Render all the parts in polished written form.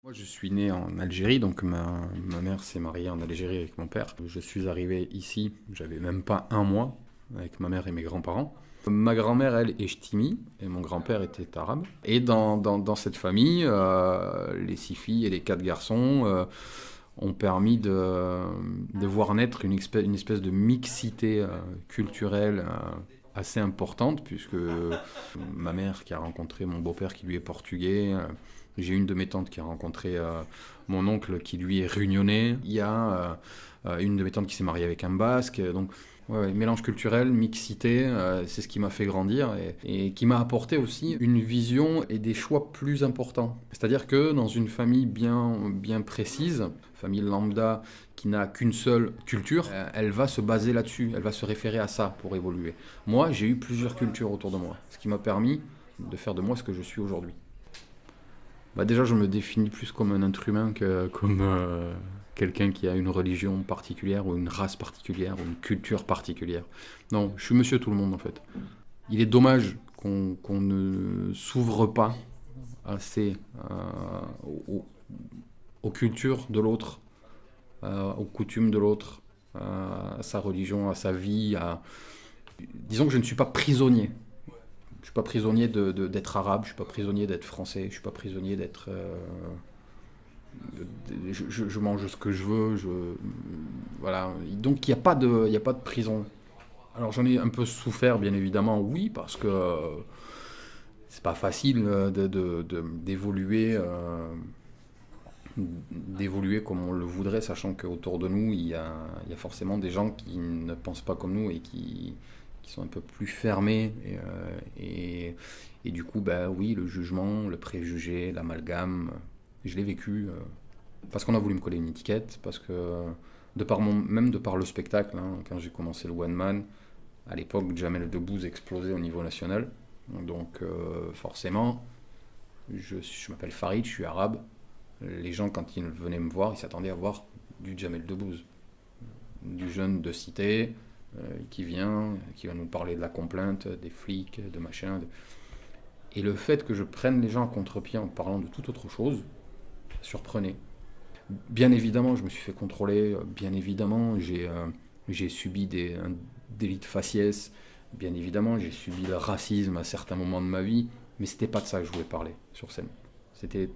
Moi, je suis né en Algérie, donc ma mère s'est mariée en Algérie avec mon père. Je suis arrivé ici, j'avais même pas un mois, avec ma mère et mes grands-parents. Ma grand-mère, elle, est ch'timi, et mon grand-père était arabe. Et dans cette famille, les 6 filles et les 4 garçons ont permis de voir naître une espèce de mixité culturelle assez importante, puisque ma mère qui a rencontré mon beau-père qui lui est portugais, j'ai une de mes tantes qui a rencontré mon oncle qui lui est réunionnais. Il y a une de mes tantes qui s'est mariée avec un basque. Donc, ouais, mélange culturel, mixité, c'est ce qui m'a fait grandir et qui m'a apporté aussi une vision et des choix plus importants. C'est-à-dire que dans une famille bien précise, famille lambda qui n'a qu'une seule culture, elle va se baser là-dessus, elle va se référer à ça pour évoluer. Moi, j'ai eu plusieurs cultures autour de moi, ce qui m'a permis de faire de moi ce que je suis aujourd'hui. Bah déjà, je me définis plus comme un être humain que comme quelqu'un qui a une religion particulière ou une race particulière ou une culture particulière. Non, je suis monsieur tout le monde en fait. Il est dommage qu'on ne s'ouvre pas assez aux, aux cultures de l'autre, aux coutumes de l'autre, à sa religion, à sa vie. Disons que je ne suis pas prisonnier. Je suis pas prisonnier d'être arabe, je suis pas prisonnier d'être français, je suis pas prisonnier d'être. Je mange ce que je veux, voilà. Donc il y a pas de prison. Alors j'en ai un peu souffert, bien évidemment, oui, parce que c'est pas facile d'évoluer comme on le voudrait, sachant qu'autour de nous, il y a forcément des gens qui ne pensent pas comme nous et qui sont un peu plus fermés. Et du coup, bah oui, le jugement, le préjugé, l'amalgame, je l'ai vécu parce qu'on a voulu me coller une étiquette, parce que même de par le spectacle, hein, quand j'ai commencé le One Man, à l'époque, Jamel Debbouze explosait au niveau national. Donc forcément, je m'appelle Farid, je suis arabe. Les gens, quand ils venaient me voir, ils s'attendaient à voir du Jamel Debbouze, du jeune de cité qui va nous parler de la complainte, des flics, de machin. Et le fait que je prenne les gens à contre-pied en parlant de toute autre chose, ça surprenait. Bien évidemment, je me suis fait contrôler, bien évidemment, j'ai subi un délit de faciès, bien évidemment, j'ai subi le racisme à certains moments de ma vie, mais c'était pas de ça que je voulais parler sur scène. C'était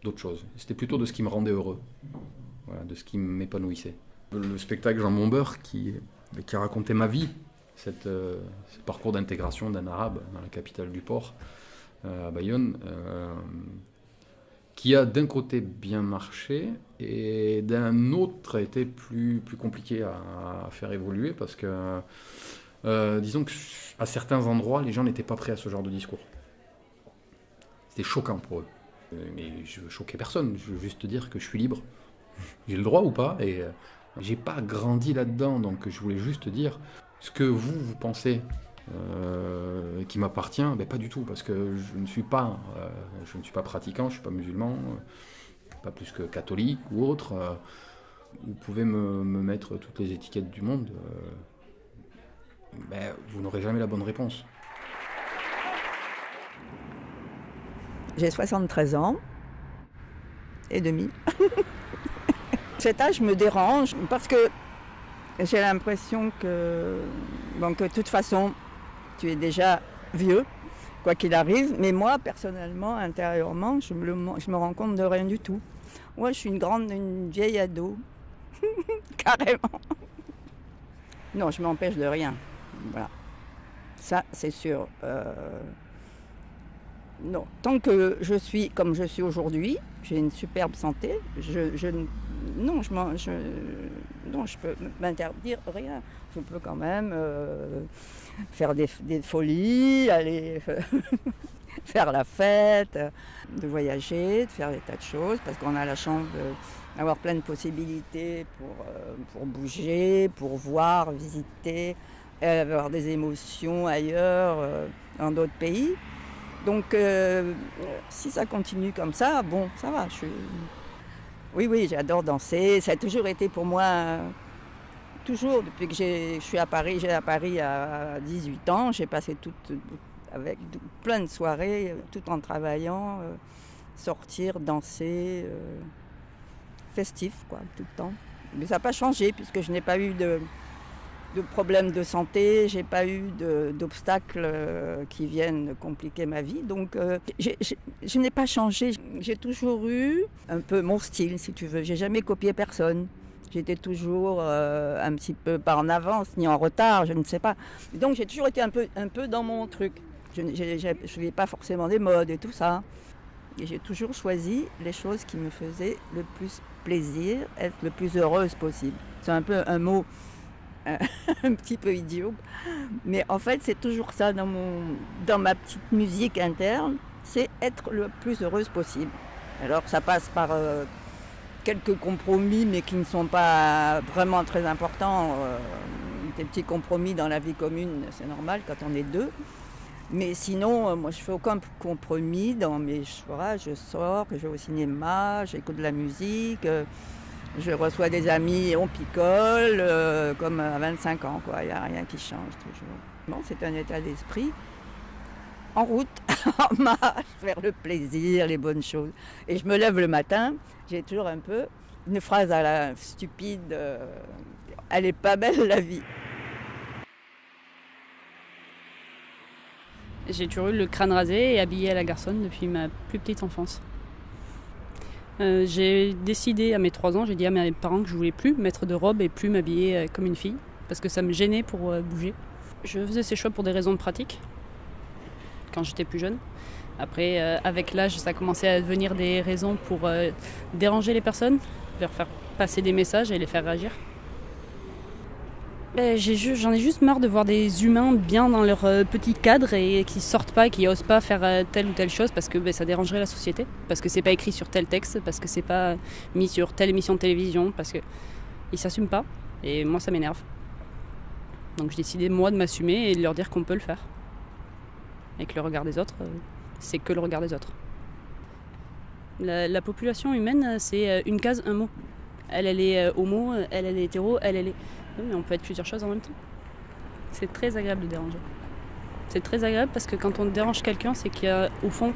d'autres choses. C'était plutôt de ce qui me rendait heureux, voilà, de ce qui m'épanouissait. Le spectacle Jean Montbeur qui a raconté ma vie, ce parcours d'intégration d'un arabe dans la capitale du port, à Bayonne, qui a d'un côté bien marché et d'un autre a été plus compliqué à faire évoluer parce que, disons qu'à certains endroits, les gens n'étaient pas prêts à ce genre de discours. C'était choquant pour eux. Mais je veux choquer personne, je veux juste dire que je suis libre. J'ai le droit ou pas, et j'ai pas grandi là-dedans, donc je voulais juste dire ce que vous pensez qui m'appartient, ben pas du tout, parce que je ne suis pas pratiquant, je suis pas musulman, pas plus que catholique ou autre. Vous pouvez me mettre toutes les étiquettes du monde, ben, vous n'aurez jamais la bonne réponse. J'ai 73 ans et demi. Cet âge me dérange parce que j'ai l'impression que de toute façon, tu es déjà vieux, quoi qu'il arrive. Mais moi, personnellement, intérieurement, je me rends compte de rien du tout. Moi, je suis une vieille ado, carrément. Non, je m'empêche de rien. Voilà. Ça, c'est sûr. Non, tant que je suis comme je suis aujourd'hui, j'ai une superbe santé, non, je peux m'interdire rien. Je peux quand même faire des folies, aller faire la fête, de voyager, de faire des tas de choses, parce qu'on a la chance d'avoir plein de possibilités pour bouger, pour voir, visiter, avoir des émotions ailleurs, dans d'autres pays. Donc, si ça continue comme ça, bon, ça va. Oui, j'adore danser. Ça a toujours été pour moi, toujours, depuis que je suis à Paris. J'ai à Paris à 18 ans. J'ai passé avec plein de soirées, tout en travaillant. sortir, danser, festif, quoi, tout le temps. Mais ça n'a pas changé puisque je n'ai pas eu de problèmes de santé, j'ai pas eu d'obstacles qui viennent compliquer ma vie. Donc je n'ai pas changé. J'ai toujours eu un peu mon style, si tu veux. J'ai jamais copié personne. J'étais toujours un petit peu pas en avance ni en retard, je ne sais pas. Donc j'ai toujours été un peu dans mon truc. Je ne suivais pas forcément des modes et tout ça. Et j'ai toujours choisi les choses qui me faisaient le plus plaisir, être le plus heureuse possible. C'est un peu un mot un petit peu idiot. Mais en fait, c'est toujours ça dans ma petite musique interne, c'est être le plus heureuse possible. Alors ça passe par quelques compromis, mais qui ne sont pas vraiment très importants. Des petits compromis dans la vie commune, c'est normal quand on est deux. Mais sinon, moi je fais aucun compromis dans mes choix. Je sors, je vais au cinéma, j'écoute de la musique. Je reçois des amis, on picole, comme à 25 ans, quoi. Il n'y a rien qui change toujours. Bon, c'est un état d'esprit en route, en marche, vers le plaisir, les bonnes choses. Et je me lève le matin, j'ai toujours un peu une phrase à la stupide, elle est pas belle la vie. J'ai toujours eu le crâne rasé et habillée à la garçonne depuis ma plus petite enfance. J'ai décidé à mes 3 ans, j'ai dit à mes parents que je voulais plus mettre de robe et plus m'habiller comme une fille parce que ça me gênait pour bouger. Je faisais ces choix pour des raisons de pratique quand j'étais plus jeune. Après, avec l'âge, ça commençait à devenir des raisons pour déranger les personnes, leur faire passer des messages et les faire réagir. J'en ai juste marre de voir des humains bien dans leur petit cadre et qui sortent pas, qui osent pas faire telle ou telle chose parce que ça dérangerait la société, parce que c'est pas écrit sur tel texte, parce que c'est pas mis sur telle émission de télévision, parce que ils s'assument pas et moi ça m'énerve. Donc j'ai décidé moi de m'assumer et de leur dire qu'on peut le faire. Et que le regard des autres, c'est que le regard des autres. La population humaine, c'est une case, un mot. Elle est homo, elle est hétéro, elle est... Mais on peut être plusieurs choses en même temps. C'est très agréable de déranger. C'est très agréable parce que quand on dérange quelqu'un, c'est qu'il y a au fond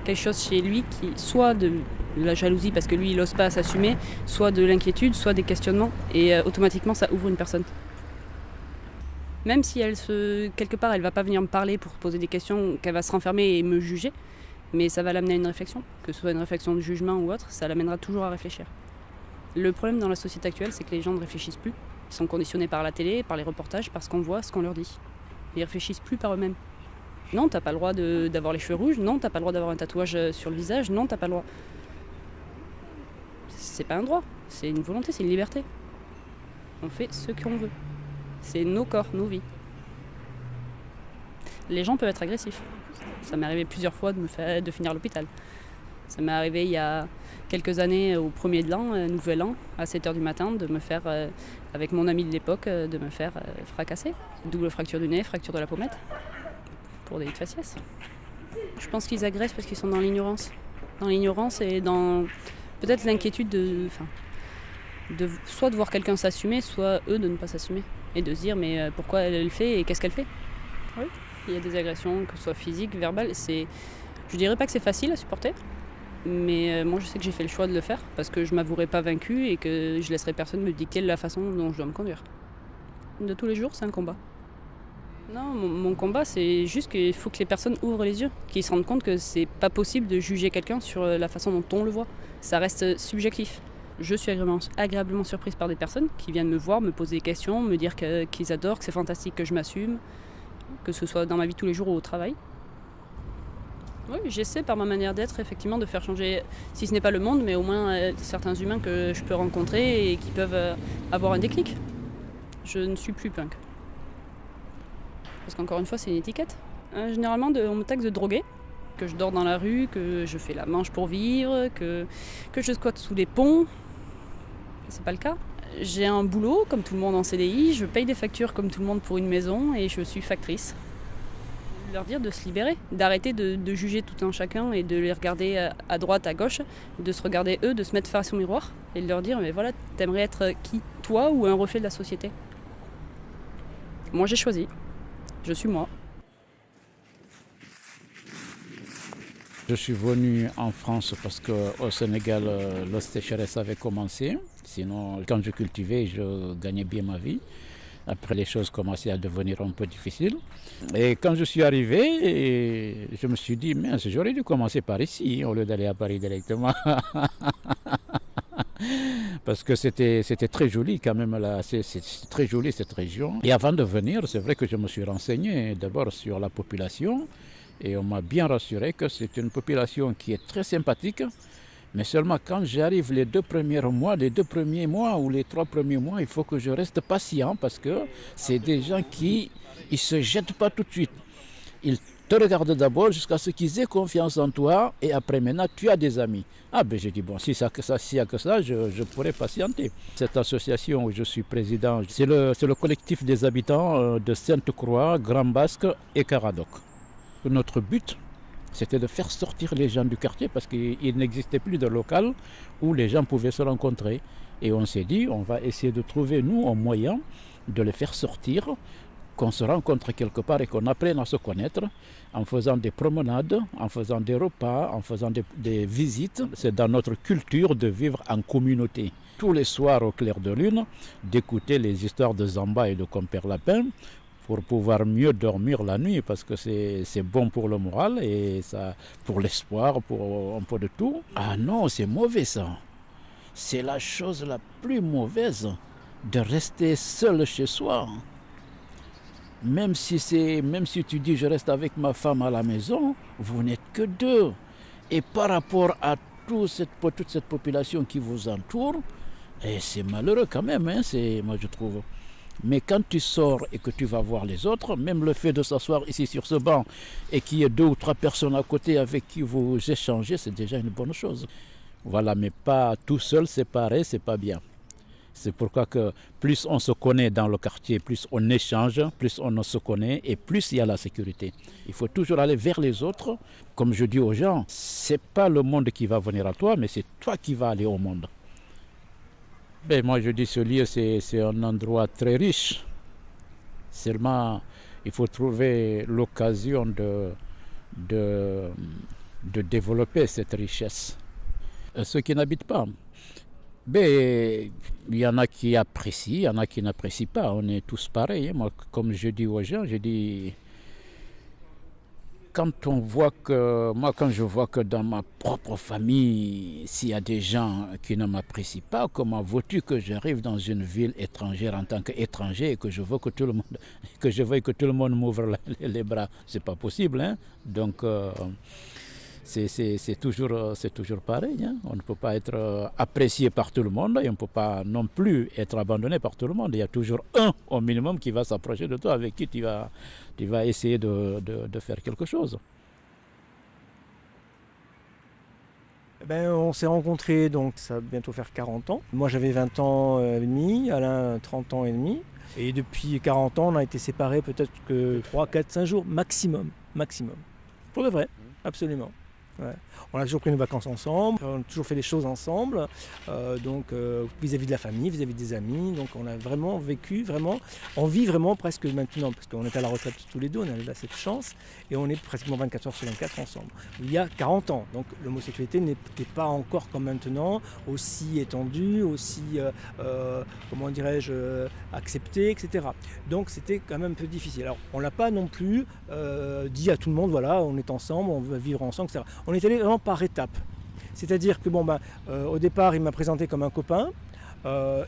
quelque chose chez lui qui, soit de la jalousie parce que lui il n'ose pas s'assumer, soit de l'inquiétude, soit des questionnements. Et automatiquement ça ouvre une personne. Même si quelque part elle va pas venir me parler pour poser des questions, qu'elle va se renfermer et me juger, mais ça va l'amener à une réflexion, que ce soit une réflexion de jugement ou autre, ça l'amènera toujours à réfléchir. Le problème dans la société actuelle, c'est que les gens ne réfléchissent plus. Ils sont conditionnés par la télé, par les reportages, par ce qu'on voit, ce qu'on leur dit. Ils réfléchissent plus par eux-mêmes. Non, t'as pas le droit d'avoir les cheveux rouges, non, t'as pas le droit d'avoir un tatouage sur le visage, non, t'as pas le droit. C'est pas un droit, c'est une volonté, c'est une liberté. On fait ce qu'on veut. C'est nos corps, nos vies. Les gens peuvent être agressifs. Ça m'est arrivé plusieurs fois de finir à l'hôpital. Ça m'est arrivé il y a quelques années au 1er de l'an, nouvel an, à 7h du matin, de me faire, avec mon ami de l'époque, de me faire fracasser. Double fracture du nez, fracture de la pommette, pour des faciès. Je pense qu'ils agressent parce qu'ils sont dans l'ignorance. Dans l'ignorance et dans peut-être l'inquiétude soit de voir quelqu'un s'assumer, soit eux de ne pas s'assumer. Et de se dire mais pourquoi elle le fait et qu'est-ce qu'elle fait. Oui. Il y a des agressions, que ce soit physiques, verbales. Je dirais pas que c'est facile à supporter. Mais moi je sais que j'ai fait le choix de le faire parce que je m'avouerai pas vaincue et que je laisserai personne me dicter la façon dont je dois me conduire. De tous les jours, c'est un combat. Non, mon combat, c'est juste qu'il faut que les personnes ouvrent les yeux, qu'ils se rendent compte que c'est pas possible de juger quelqu'un sur la façon dont on le voit. Ça reste subjectif. Je suis agréablement surprise par des personnes qui viennent me voir, me poser des questions, me dire qu'ils adorent, que c'est fantastique que je m'assume, que ce soit dans ma vie tous les jours ou au travail. Oui, j'essaie par ma manière d'être effectivement de faire changer, si ce n'est pas le monde, mais au moins certains humains que je peux rencontrer et qui peuvent avoir un déclic. Je ne suis plus punk. Parce qu'encore une fois, c'est une étiquette. Généralement, on me taxe de drogué, que je dors dans la rue, que je fais la manche pour vivre, que je squatte sous les ponts. C'est pas le cas. J'ai un boulot, comme tout le monde en CDI, je paye des factures comme tout le monde pour une maison et je suis factrice. Leur dire de se libérer, d'arrêter de juger tout un chacun et de les regarder à droite, à gauche, de se regarder eux, de se mettre face au miroir et de leur dire mais voilà, t'aimerais être qui, toi ou un reflet de la société? Moi j'ai choisi, je suis moi. Je suis venu en France parce qu'au Sénégal, la sécheresse avait commencé. Sinon, quand je cultivais, je gagnais bien ma vie. Après, les choses commençaient à devenir un peu difficiles. Et quand je suis arrivé, je me suis dit, mince, j'aurais dû commencer par ici, au lieu d'aller à Paris directement. Parce que c'était très joli quand même là, c'est très joli cette région. Et avant de venir, c'est vrai que je me suis renseigné d'abord sur la population et on m'a bien rassuré que c'est une population qui est très sympathique. Mais seulement quand j'arrive les 2 premiers mois ou les 3 premiers mois, il faut que je reste patient parce que c'est des gens qui ne se jettent pas tout de suite. Ils te regardent d'abord jusqu'à ce qu'ils aient confiance en toi et après maintenant tu as des amis. Ah ben j'ai dit bon, s'il n'y a que ça, je pourrais patienter. Cette association où je suis président, c'est le collectif des habitants de Sainte-Croix, Grand Basque et Caradoc. Notre but, c'était de faire sortir les gens du quartier parce qu'il n'existait plus de local où les gens pouvaient se rencontrer. Et on s'est dit, on va essayer de trouver, nous, un moyen de les faire sortir, qu'on se rencontre quelque part et qu'on apprenne à se connaître en faisant des promenades, en faisant des repas, en faisant des visites. C'est dans notre culture de vivre en communauté. Tous les soirs au clair de lune, d'écouter les histoires de Zamba et de Compère Lapin, pour pouvoir mieux dormir la nuit parce que c'est bon pour le moral et ça, pour l'espoir, pour un peu de tout. Ah non, c'est mauvais ça. C'est la chose la plus mauvaise de rester seul chez soi. Même si tu dis je reste avec ma femme à la maison, vous n'êtes que 2. Et par rapport à toute cette population qui vous entoure, c'est malheureux quand même, hein, moi je trouve. Mais quand tu sors et que tu vas voir les autres, même le fait de s'asseoir ici sur ce banc et qu'il y ait 2 ou 3 personnes à côté avec qui vous échangez, c'est déjà une bonne chose. Voilà, mais pas tout seul, séparé, c'est pas bien. C'est pourquoi que plus on se connaît dans le quartier, plus on échange, plus on se connaît et plus il y a la sécurité. Il faut toujours aller vers les autres. Comme je dis aux gens, c'est pas le monde qui va venir à toi, mais c'est toi qui vas aller au monde. Ben, moi je dis ce lieu c'est un endroit très riche. Seulement il faut trouver l'occasion de développer cette richesse. Ceux qui n'habitent pas, ben, il y en a qui apprécient, il y en a qui n'apprécient pas. On est tous pareils. Moi, comme je dis aux gens, je dis quand je vois que dans ma propre famille, s'il y a des gens qui ne m'apprécient pas, comment veux-tu que j'arrive dans une ville étrangère en tant qu'étranger et que je veux que tout le monde m'ouvre les bras? C'est pas possible, hein? Donc c'est toujours pareil, hein? On ne peut pas être apprécié par tout le monde et on ne peut pas non plus être abandonné par tout le monde. Il y a toujours un au minimum qui va s'approcher de toi, avec qui tu vas essayer de faire quelque chose. Ben, on s'est rencontrés, donc ça va bientôt faire 40 ans. Moi j'avais 20 ans et demi, Alain 30 ans et demi. Et depuis 40 ans, on a été séparés peut-être que 3, 4, 5 jours maximum. Pour de vrai, absolument. Ouais. On a toujours pris nos vacances ensemble, on a toujours fait des choses ensemble, donc vis-à-vis de la famille, vis-à-vis des amis, donc on a vraiment vécu, on vit vraiment presque maintenant, parce qu'on est à la retraite tous les 2, on a cette chance, et on est pratiquement 24 heures sur 24 ensemble. Il y a 40 ans, donc l'homosexualité n'était pas encore comme maintenant, aussi étendue, aussi, comment dirais-je, acceptée, etc. Donc c'était quand même un peu difficile. Alors on l'a pas non plus dit à tout le monde, voilà, on est ensemble, on va vivre ensemble, etc. On est allé vraiment par étapes. C'est-à-dire que au départ, il m'a présenté comme un copain.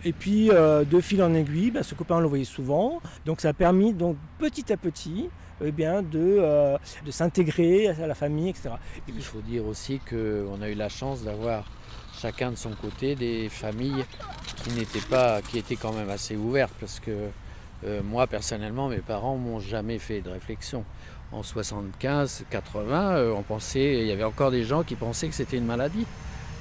Et puis, de fil en aiguille, ce copain, on le voyait souvent. Donc, ça a permis, donc, petit à petit, de s'intégrer à la famille, etc. Et il faut dire aussi qu'on a eu la chance d'avoir chacun de son côté des familles qui étaient quand même assez ouvertes. Parce que moi, personnellement, mes parents m'ont jamais fait de réflexion. En 75, 80, il y avait encore des gens qui pensaient que c'était une maladie,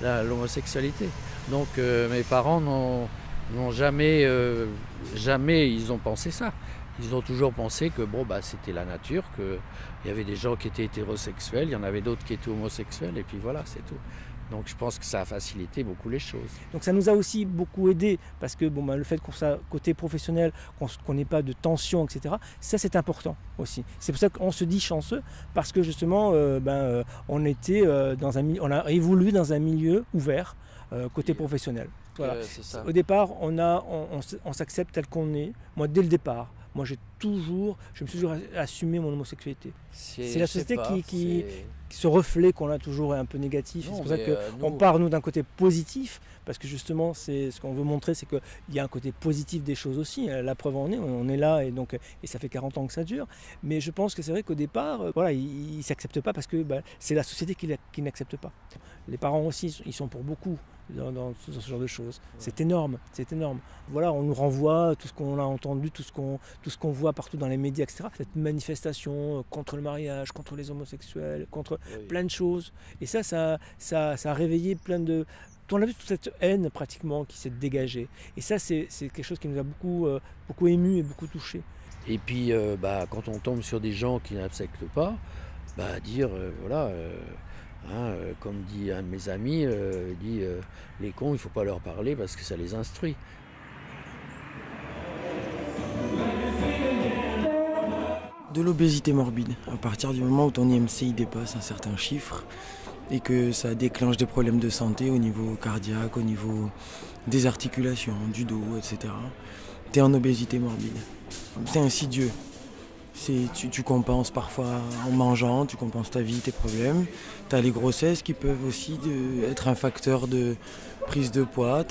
l'homosexualité. Donc mes parents n'ont jamais ils ont pensé ça. Ils ont toujours pensé que c'était la nature, qu'il y avait des gens qui étaient hétérosexuels, il y en avait d'autres qui étaient homosexuels, et puis voilà, c'est tout. Donc je pense que ça a facilité beaucoup les choses. Donc ça nous a aussi beaucoup aidé parce que le fait qu'on soit côté professionnel, qu'on n'ait pas de tension, etc. Ça c'est important aussi. C'est pour ça qu'on se dit chanceux parce que justement on a évolué dans un milieu ouvert côté professionnel. Voilà. C'est ça. Au départ, on s'accepte tel qu'on est. Moi, dès le départ, je me suis toujours assumé mon homosexualité. C'est la société qui ce reflet qu'on a toujours est un peu négatif. C'est pour ça qu'on part nous d'un côté positif, parce que justement, c'est ce qu'on veut montrer, c'est qu'il y a un côté positif des choses aussi. La preuve en est, on est là et ça fait 40 ans que ça dure. Mais je pense que c'est vrai qu'au départ, ils ne s'acceptent pas parce que c'est la société qui n'accepte pas. Les parents aussi, ils sont pour beaucoup dans ce genre de choses. C'est énorme. Voilà, on nous renvoie tout ce qu'on a entendu, tout ce qu'on voit partout dans les médias, etc. Cette manifestation contre le mariage, contre les homosexuels, contre plein de choses. Et ça a réveillé plein de... On a vu toute cette haine pratiquement qui s'est dégagée. Et ça, c'est quelque chose qui nous a beaucoup ému et beaucoup touché. Et puis, quand on tombe sur des gens qui n'acceptent pas, dire, comme dit un de mes amis, les cons, il ne faut pas leur parler parce que ça les instruit. De l'obésité morbide, à partir du moment où ton IMCI dépasse un certain chiffre et que ça déclenche des problèmes de santé au niveau cardiaque, au niveau des articulations, du dos, etc. Tu es en obésité morbide. C'est insidieux. Tu compenses parfois en mangeant, tu compenses ta vie, tes problèmes. Tu as les grossesses qui peuvent aussi être un facteur de prise de poids.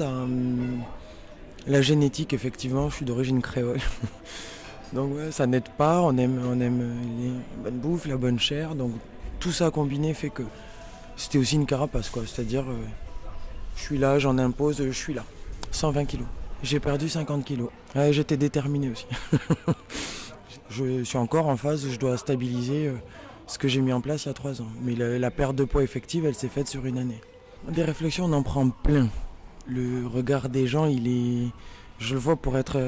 La génétique, effectivement, je suis d'origine créole. Donc ça n'aide pas, on aime les bonnes bouffes, la bonne chair. Donc tout ça combiné fait que c'était aussi une carapace, quoi. C'est-à-dire, je suis là, j'en impose, je suis là. 120 kilos. J'ai perdu 50 kilos. J'étais déterminé aussi. Je suis encore en phase, je dois stabiliser ce que j'ai mis en place il y a 3 ans. Mais la perte de poids effective, elle s'est faite sur une année. Des réflexions, on en prend plein. Le regard des gens, je le vois pour être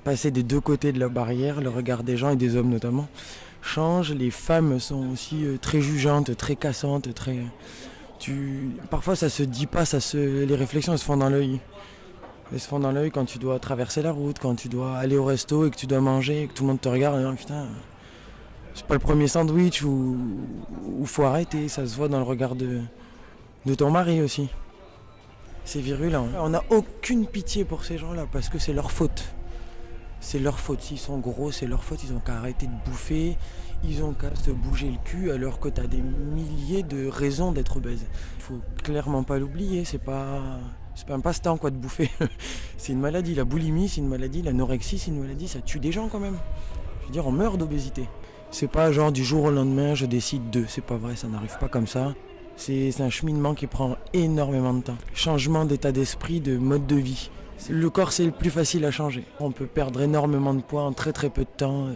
passé des deux côtés de la barrière, le regard des gens et des hommes notamment change. Les femmes sont aussi très jugeantes, très cassantes, parfois ça se dit pas, les réflexions elles se font dans l'œil. Elles se font dans l'œil quand tu dois traverser la route, quand tu dois aller au resto et que tu dois manger et que tout le monde te regarde. Et putain, c'est pas le premier sandwich ou faut arrêter. Ça se voit dans le regard de ton mari aussi. C'est virulent. On n'a aucune pitié pour ces gens-là parce que c'est leur faute. C'est leur faute. S'ils sont gros, c'est leur faute. Ils ont qu'à arrêter de bouffer. Ils ont qu'à se bouger le cul alors que tu as des milliers de raisons d'être obèse. Il faut clairement pas l'oublier. C'est pas un passe-temps de bouffer. C'est une maladie. La boulimie, c'est une maladie. L'anorexie, c'est une maladie. Ça tue des gens quand même. Je veux dire, on meurt d'obésité. C'est pas genre du jour au lendemain, je décide de. C'est pas vrai, ça n'arrive pas comme ça. C'est un cheminement qui prend énormément de temps. Changement d'état d'esprit, de mode de vie. Le corps, c'est le plus facile à changer. On peut perdre énormément de poids en très très peu de temps.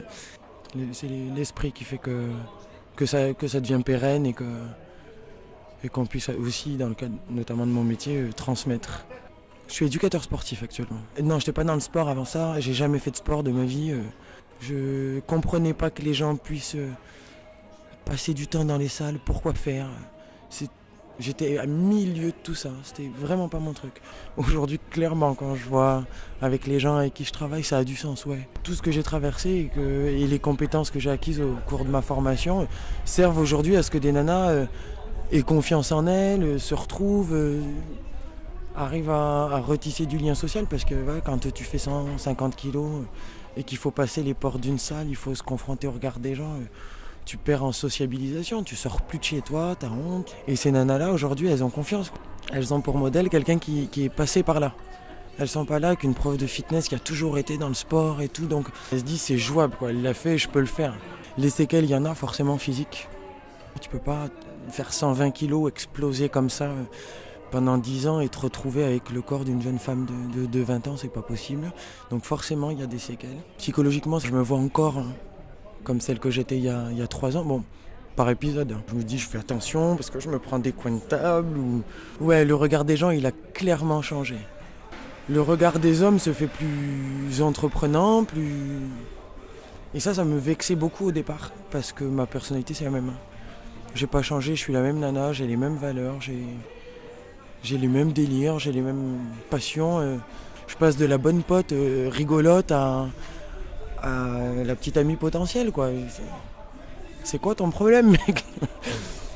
C'est l'esprit qui fait que ça devient pérenne et qu'on puisse aussi, dans le cadre notamment de mon métier, transmettre. Je suis éducateur sportif actuellement. Non, je n'étais pas dans le sport avant ça. J'ai jamais fait de sport de ma vie. Je comprenais pas que les gens puissent passer du temps dans les salles. Pourquoi faire ? J'étais à milieu de tout ça, c'était vraiment pas mon truc. Aujourd'hui, clairement, quand je vois avec les gens avec qui je travaille, ça a du sens, ouais. Tout ce que j'ai traversé et les compétences que j'ai acquises au cours de ma formation servent aujourd'hui à ce que des nanas aient confiance en elles, se retrouvent, arrivent à retisser du lien social, parce que quand tu fais 150 kilos et qu'il faut passer les portes d'une salle, il faut se confronter au regard des gens. Tu perds en sociabilisation, tu sors plus de chez toi, t'as honte. Et ces nanas-là, aujourd'hui, elles ont confiance. Elles ont pour modèle quelqu'un qui est passé par là. Elles sont pas là qu'une prof de fitness qui a toujours été dans le sport et tout. Donc elles se disent c'est jouable, quoi. Elle l'a fait, je peux le faire. Les séquelles, il y en a forcément physiques. Tu peux pas faire 120 kilos, exploser comme ça pendant 10 ans et te retrouver avec le corps d'une jeune femme de 20 ans, c'est pas possible. Donc forcément, il y a des séquelles. Psychologiquement, je me vois encore comme celle que j'étais il y a 3 ans, bon, par épisode. Je me dis, je fais attention parce que je me prends des coins de table. Ouais, le regard des gens, il a clairement changé. Le regard des hommes se fait plus entreprenant, Et ça me vexait beaucoup au départ, parce que ma personnalité, c'est la même. J'ai pas changé, je suis la même nana, j'ai les mêmes valeurs, J'ai les mêmes délires, j'ai les mêmes passions. Je passe de la bonne pote rigolote à la petite amie potentielle, quoi. C'est quoi ton problème, mec?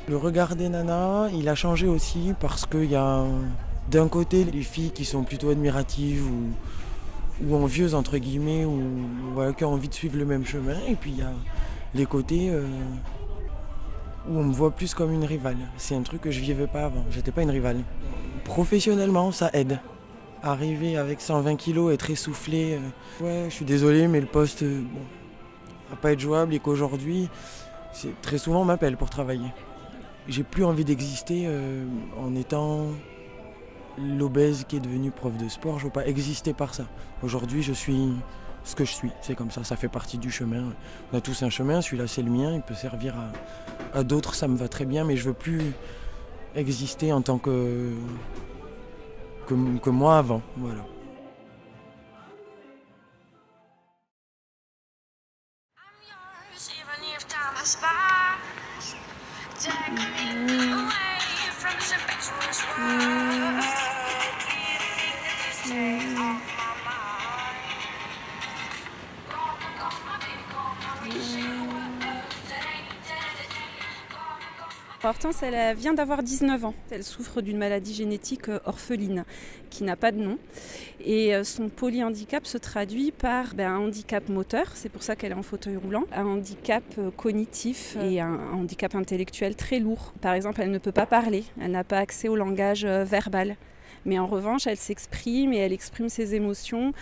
Le regard des nanas, il a changé aussi parce qu'il y a d'un côté les filles qui sont plutôt admiratives ou envieuses entre guillemets ou qui ont envie de suivre le même chemin, et puis il y a les côtés où on me voit plus comme une rivale. C'est un truc que je vivais pas avant, j'étais pas une rivale. Professionnellement, ça aide. Arriver avec 120 kilos, être essoufflé, je suis désolé mais le poste va pas être jouable, et qu'aujourd'hui très souvent on m'appelle pour travailler. J'ai plus envie d'exister en étant l'obèse qui est devenue prof de sport. Je veux pas exister par ça. Aujourd'hui, je suis ce que je suis. C'est comme ça fait partie du chemin. On a tous un chemin, celui-là c'est le mien, il peut servir à d'autres, ça me va très bien, mais je veux plus exister en tant que moi avant. Voilà. Hortense, elle vient d'avoir 19 ans. Elle souffre d'une maladie génétique orpheline qui n'a pas de nom. Et son polyhandicap se traduit par un handicap moteur, c'est pour ça qu'elle est en fauteuil roulant, un handicap cognitif et un handicap intellectuel très lourd. Par exemple, elle ne peut pas parler, elle n'a pas accès au langage verbal. Mais en revanche, elle s'exprime et elle exprime ses émotions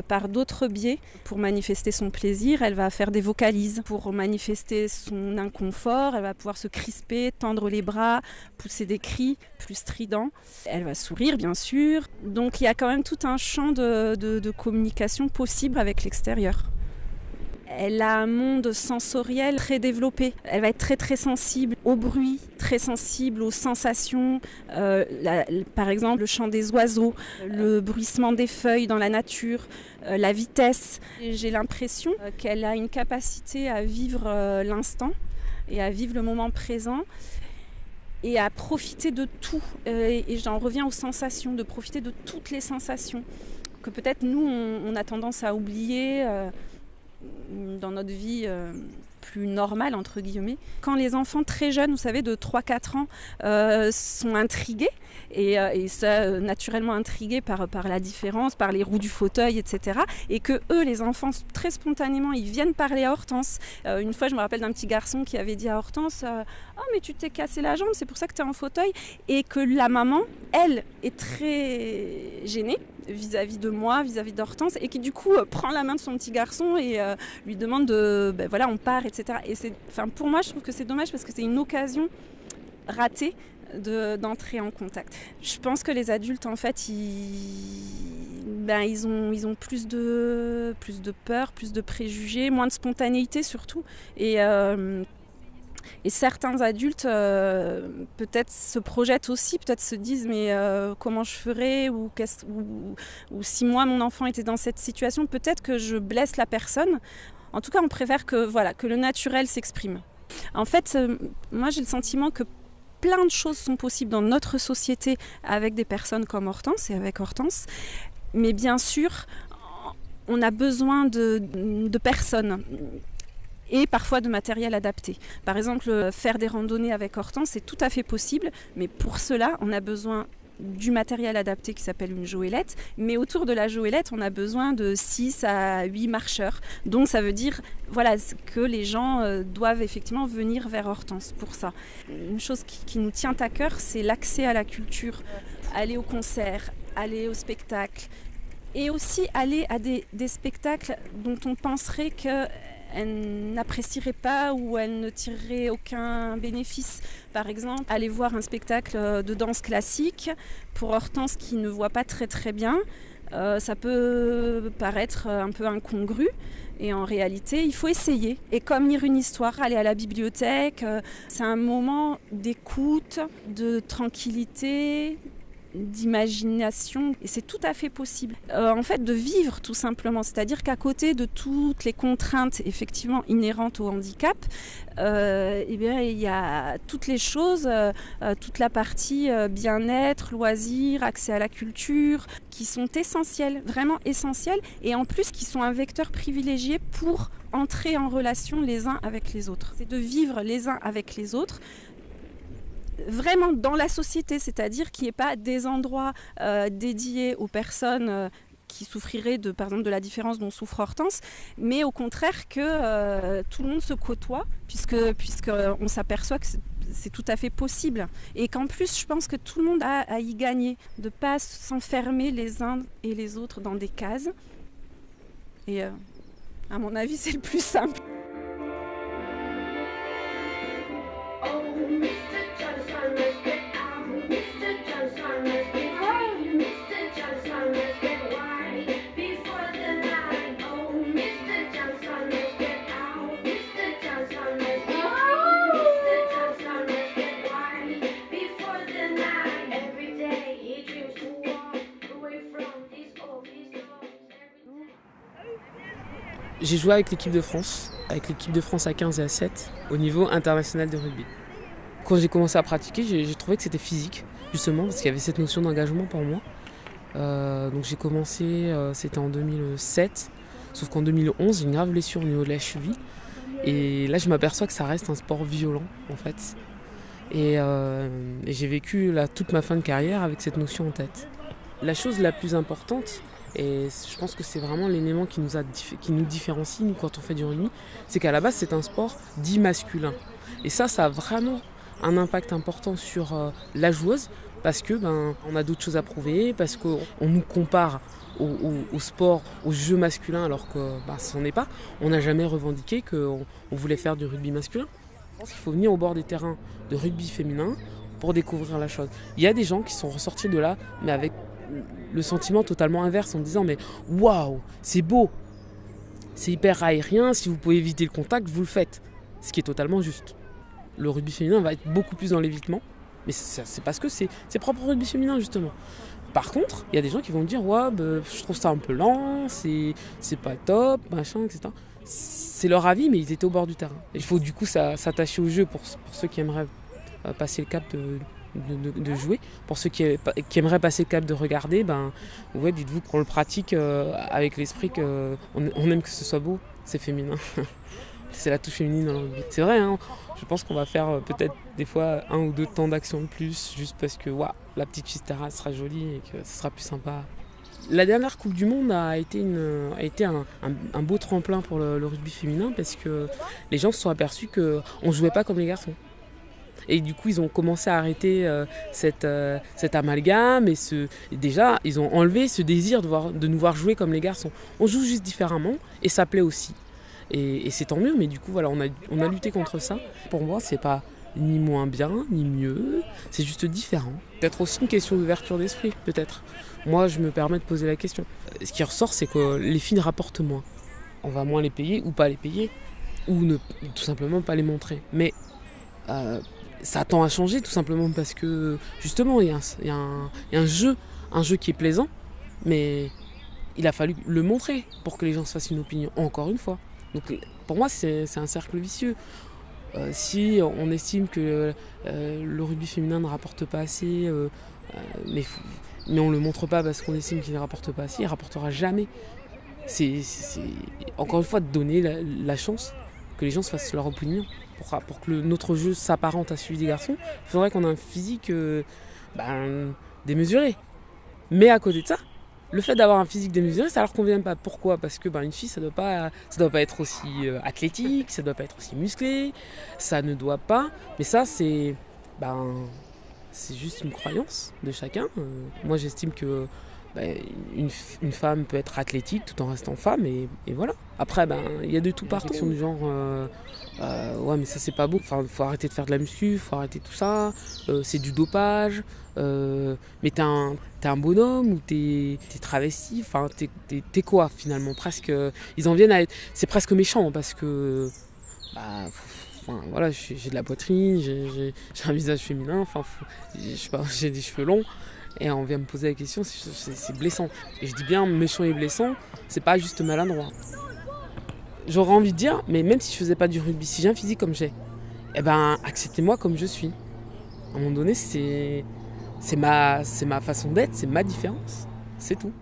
par d'autres biais. Pour manifester son plaisir, elle va faire des vocalises. Pour manifester son inconfort, elle va pouvoir se crisper, tendre les bras, pousser des cris plus stridents. Elle va sourire, bien sûr. Donc il y a quand même tout un champ de communication possible avec l'extérieur. Elle a un monde sensoriel très développé. Elle va être très très sensible au bruit, très sensible aux sensations. Par exemple, le chant des oiseaux, le bruissement des feuilles dans la nature, la vitesse. Et j'ai l'impression qu'elle a une capacité à vivre l'instant et à vivre le moment présent et à profiter de tout. Et j'en reviens aux sensations, de profiter de toutes les sensations que peut-être nous, on a tendance à oublier dans notre vie plus normale, entre guillemets. Quand les enfants très jeunes, vous savez, de 3-4 ans, sont intrigués, et ça, naturellement intrigués par la différence, par les roues du fauteuil, etc. Et que eux, les enfants, très spontanément, ils viennent parler à Hortense. Une fois, je me rappelle d'un petit garçon qui avait dit à Hortense « Oh, mais tu t'es cassé la jambe, c'est pour ça que tu es en fauteuil ». Et que la maman, elle, est très gênée vis-à-vis de moi, vis-à-vis d'Hortense, et qui du coup prend la main de son petit garçon et lui demande voilà, on part, etc. Et pour moi, je trouve que c'est dommage parce que c'est une occasion ratée d'entrer en contact. Je pense que les adultes, en fait, ils ont plus de peur, plus de préjugés, moins de spontanéité surtout. Et certains adultes peut-être se projettent aussi, peut-être se disent mais comment je ferais ou si moi mon enfant était dans cette situation, peut-être que je blesse la personne. En tout cas, on préfère que le naturel s'exprime. En fait, moi j'ai le sentiment que plein de choses sont possibles dans notre société avec des personnes comme Hortense et avec Hortense. Mais bien sûr, on a besoin de personnes et parfois de matériel adapté. Par exemple, faire des randonnées avec Hortense, c'est tout à fait possible, mais pour cela, on a besoin du matériel adapté qui s'appelle une joëlette, mais autour de la joëlette, on a besoin de 6 à 8 marcheurs. Donc ça veut dire que les gens doivent effectivement venir vers Hortense pour ça. Une chose qui nous tient à cœur, c'est l'accès à la culture, aller au concert, aller au spectacle, et aussi aller à des spectacles dont on penserait qu'elle n'apprécierait pas ou elle ne tirerait aucun bénéfice. Par exemple, aller voir un spectacle de danse classique, pour Hortense qui ne voit pas très très bien, ça peut paraître un peu incongru. Et en réalité, il faut essayer. Et comme lire une histoire, aller à la bibliothèque, c'est un moment d'écoute, de tranquillité, d'imagination et c'est tout à fait possible. En fait, de vivre tout simplement, c'est-à-dire qu'à côté de toutes les contraintes effectivement inhérentes au handicap, eh bien, il y a toutes les choses, toute la partie bien-être, loisirs, accès à la culture, qui sont essentielles, vraiment essentielles, et en plus qui sont un vecteur privilégié pour entrer en relation les uns avec les autres. C'est de vivre les uns avec les autres, vraiment dans la société, c'est-à-dire qu'il n'y ait pas des endroits dédiés aux personnes qui souffriraient par exemple de la différence dont souffre Hortense, mais au contraire que tout le monde se côtoie, puisqu'on s'aperçoit que c'est tout à fait possible. Et qu'en plus, je pense que tout le monde a à y gagner, de ne pas s'enfermer les uns et les autres dans des cases. Et à mon avis, c'est le plus simple. J'ai joué avec l'équipe de France à 15 et à 7, au niveau international de rugby. Quand j'ai commencé à pratiquer, j'ai trouvé que c'était physique, justement, parce qu'il y avait cette notion d'engagement pour moi. Donc j'ai commencé, c'était en 2007, sauf qu'en 2011, j'ai une grave blessure au niveau de la cheville. Et là, je m'aperçois que ça reste un sport violent, en fait. Et j'ai vécu toute ma fin de carrière avec cette notion en tête. La chose la plus importante, et je pense que c'est vraiment l'élément qui nous différencie, nous, quand on fait du rugby, c'est qu'à la base, c'est un sport dit masculin. Et ça a vraiment un impact important sur la joueuse, parce que on a d'autres choses à prouver, parce qu'on nous compare au sport, au jeu masculin, alors que ce n'en est pas. On n'a jamais revendiqué qu'on voulait faire du rugby masculin. Je pense qu'il faut venir au bord des terrains de rugby féminin pour découvrir la chose. Il y a des gens qui sont ressortis de là, mais avec le sentiment totalement inverse, en disant mais waouh, c'est beau, c'est hyper aérien, si vous pouvez éviter le contact, vous le faites. Ce qui est totalement juste. Le rugby féminin va être beaucoup plus dans l'évitement, mais c'est parce que c'est propre au rugby féminin, justement. Par contre, il y a des gens qui vont me dire ouais, je trouve ça un peu lent, c'est pas top, machin, etc. C'est leur avis, mais ils étaient au bord du terrain. Il faut du coup s'attacher au jeu pour ceux qui aimeraient passer le cap de jouer. Pour ceux qui aimeraient passer le cap de regarder, dites-vous qu'on le pratique avec l'esprit qu'on aime que ce soit beau, c'est féminin. C'est la touche féminine dans le rugby. C'est vrai, hein, je pense qu'on va faire peut-être des fois 1 ou 2 temps d'action de plus, juste parce que la petite chistera sera jolie et que ce sera plus sympa. La dernière Coupe du Monde a été un beau tremplin pour le rugby féminin, parce que les gens se sont aperçus qu'on ne jouait pas comme les garçons. Et du coup, ils ont commencé à arrêter cet amalgame et déjà, ils ont enlevé ce désir de nous voir jouer comme les garçons. On joue juste différemment et ça plaît aussi. Et c'est tant mieux, mais du coup, voilà, on a lutté contre ça. Pour moi, c'est pas ni moins bien, ni mieux, c'est juste différent. Peut-être aussi une question d'ouverture d'esprit, peut-être. Moi, je me permets de poser la question. Ce qui ressort, c'est que les filles rapportent moins. On va moins les payer ou pas les payer, ou ne tout simplement pas les montrer. Mais ça tend à changer tout simplement parce que justement il y a un jeu qui est plaisant, mais il a fallu le montrer pour que les gens se fassent une opinion, encore une fois. Donc pour moi c'est un cercle vicieux. Si on estime que le rugby féminin ne rapporte pas assez, mais on ne le montre pas parce qu'on estime qu'il ne rapporte pas assez, il ne rapportera jamais. C'est encore une fois de donner la chance que les gens se fassent leur opinion. Pour que notre jeu s'apparente à celui des garçons, il faudrait qu'on ait un physique démesuré. Mais à côté de ça, le fait d'avoir un physique démesuré, ça leur convient pas. Pourquoi ? Parce que une fille, ça doit pas être aussi athlétique, ça doit pas être aussi musclé, ça ne doit pas. Mais ça, c'est juste une croyance de chacun. Moi, j'estime que une femme peut être athlétique tout en restant femme, et voilà. Après, il y a de tout partout. Du genre, ouais, mais ça c'est pas beau. Enfin, faut arrêter de faire de la muscu, faut arrêter tout ça. C'est du dopage. Mais t'es un bonhomme ou t'es travesti. Enfin, t'es quoi finalement ? Presque. Ils en viennent à être. C'est presque méchant parce que. Voilà, j'ai de la poitrine, j'ai un visage féminin. Enfin, j'ai des cheveux longs. et on vient me poser la question, c'est blessant. Et je dis bien méchant et blessant, c'est pas juste maladroit. J'aurais envie de dire, mais même si je faisais pas du rugby, si j'ai un physique comme j'ai, eh ben acceptez-moi comme je suis. À un moment donné, c'est ma façon d'être, c'est ma différence, c'est tout.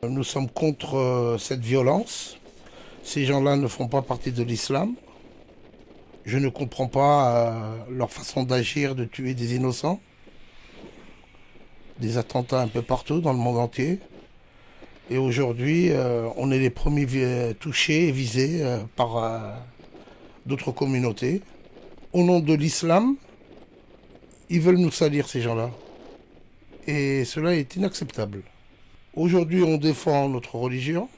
Nous sommes contre cette violence. Ces gens-là ne font pas partie de l'islam. Je ne comprends pas leur façon d'agir, de tuer des innocents. Des attentats un peu partout dans le monde entier. Et aujourd'hui, on est les premiers touchés et visés par d'autres communautés. Au nom de l'islam, ils veulent nous salir, ces gens-là. Et cela est inacceptable. Aujourd'hui, on défend notre religion.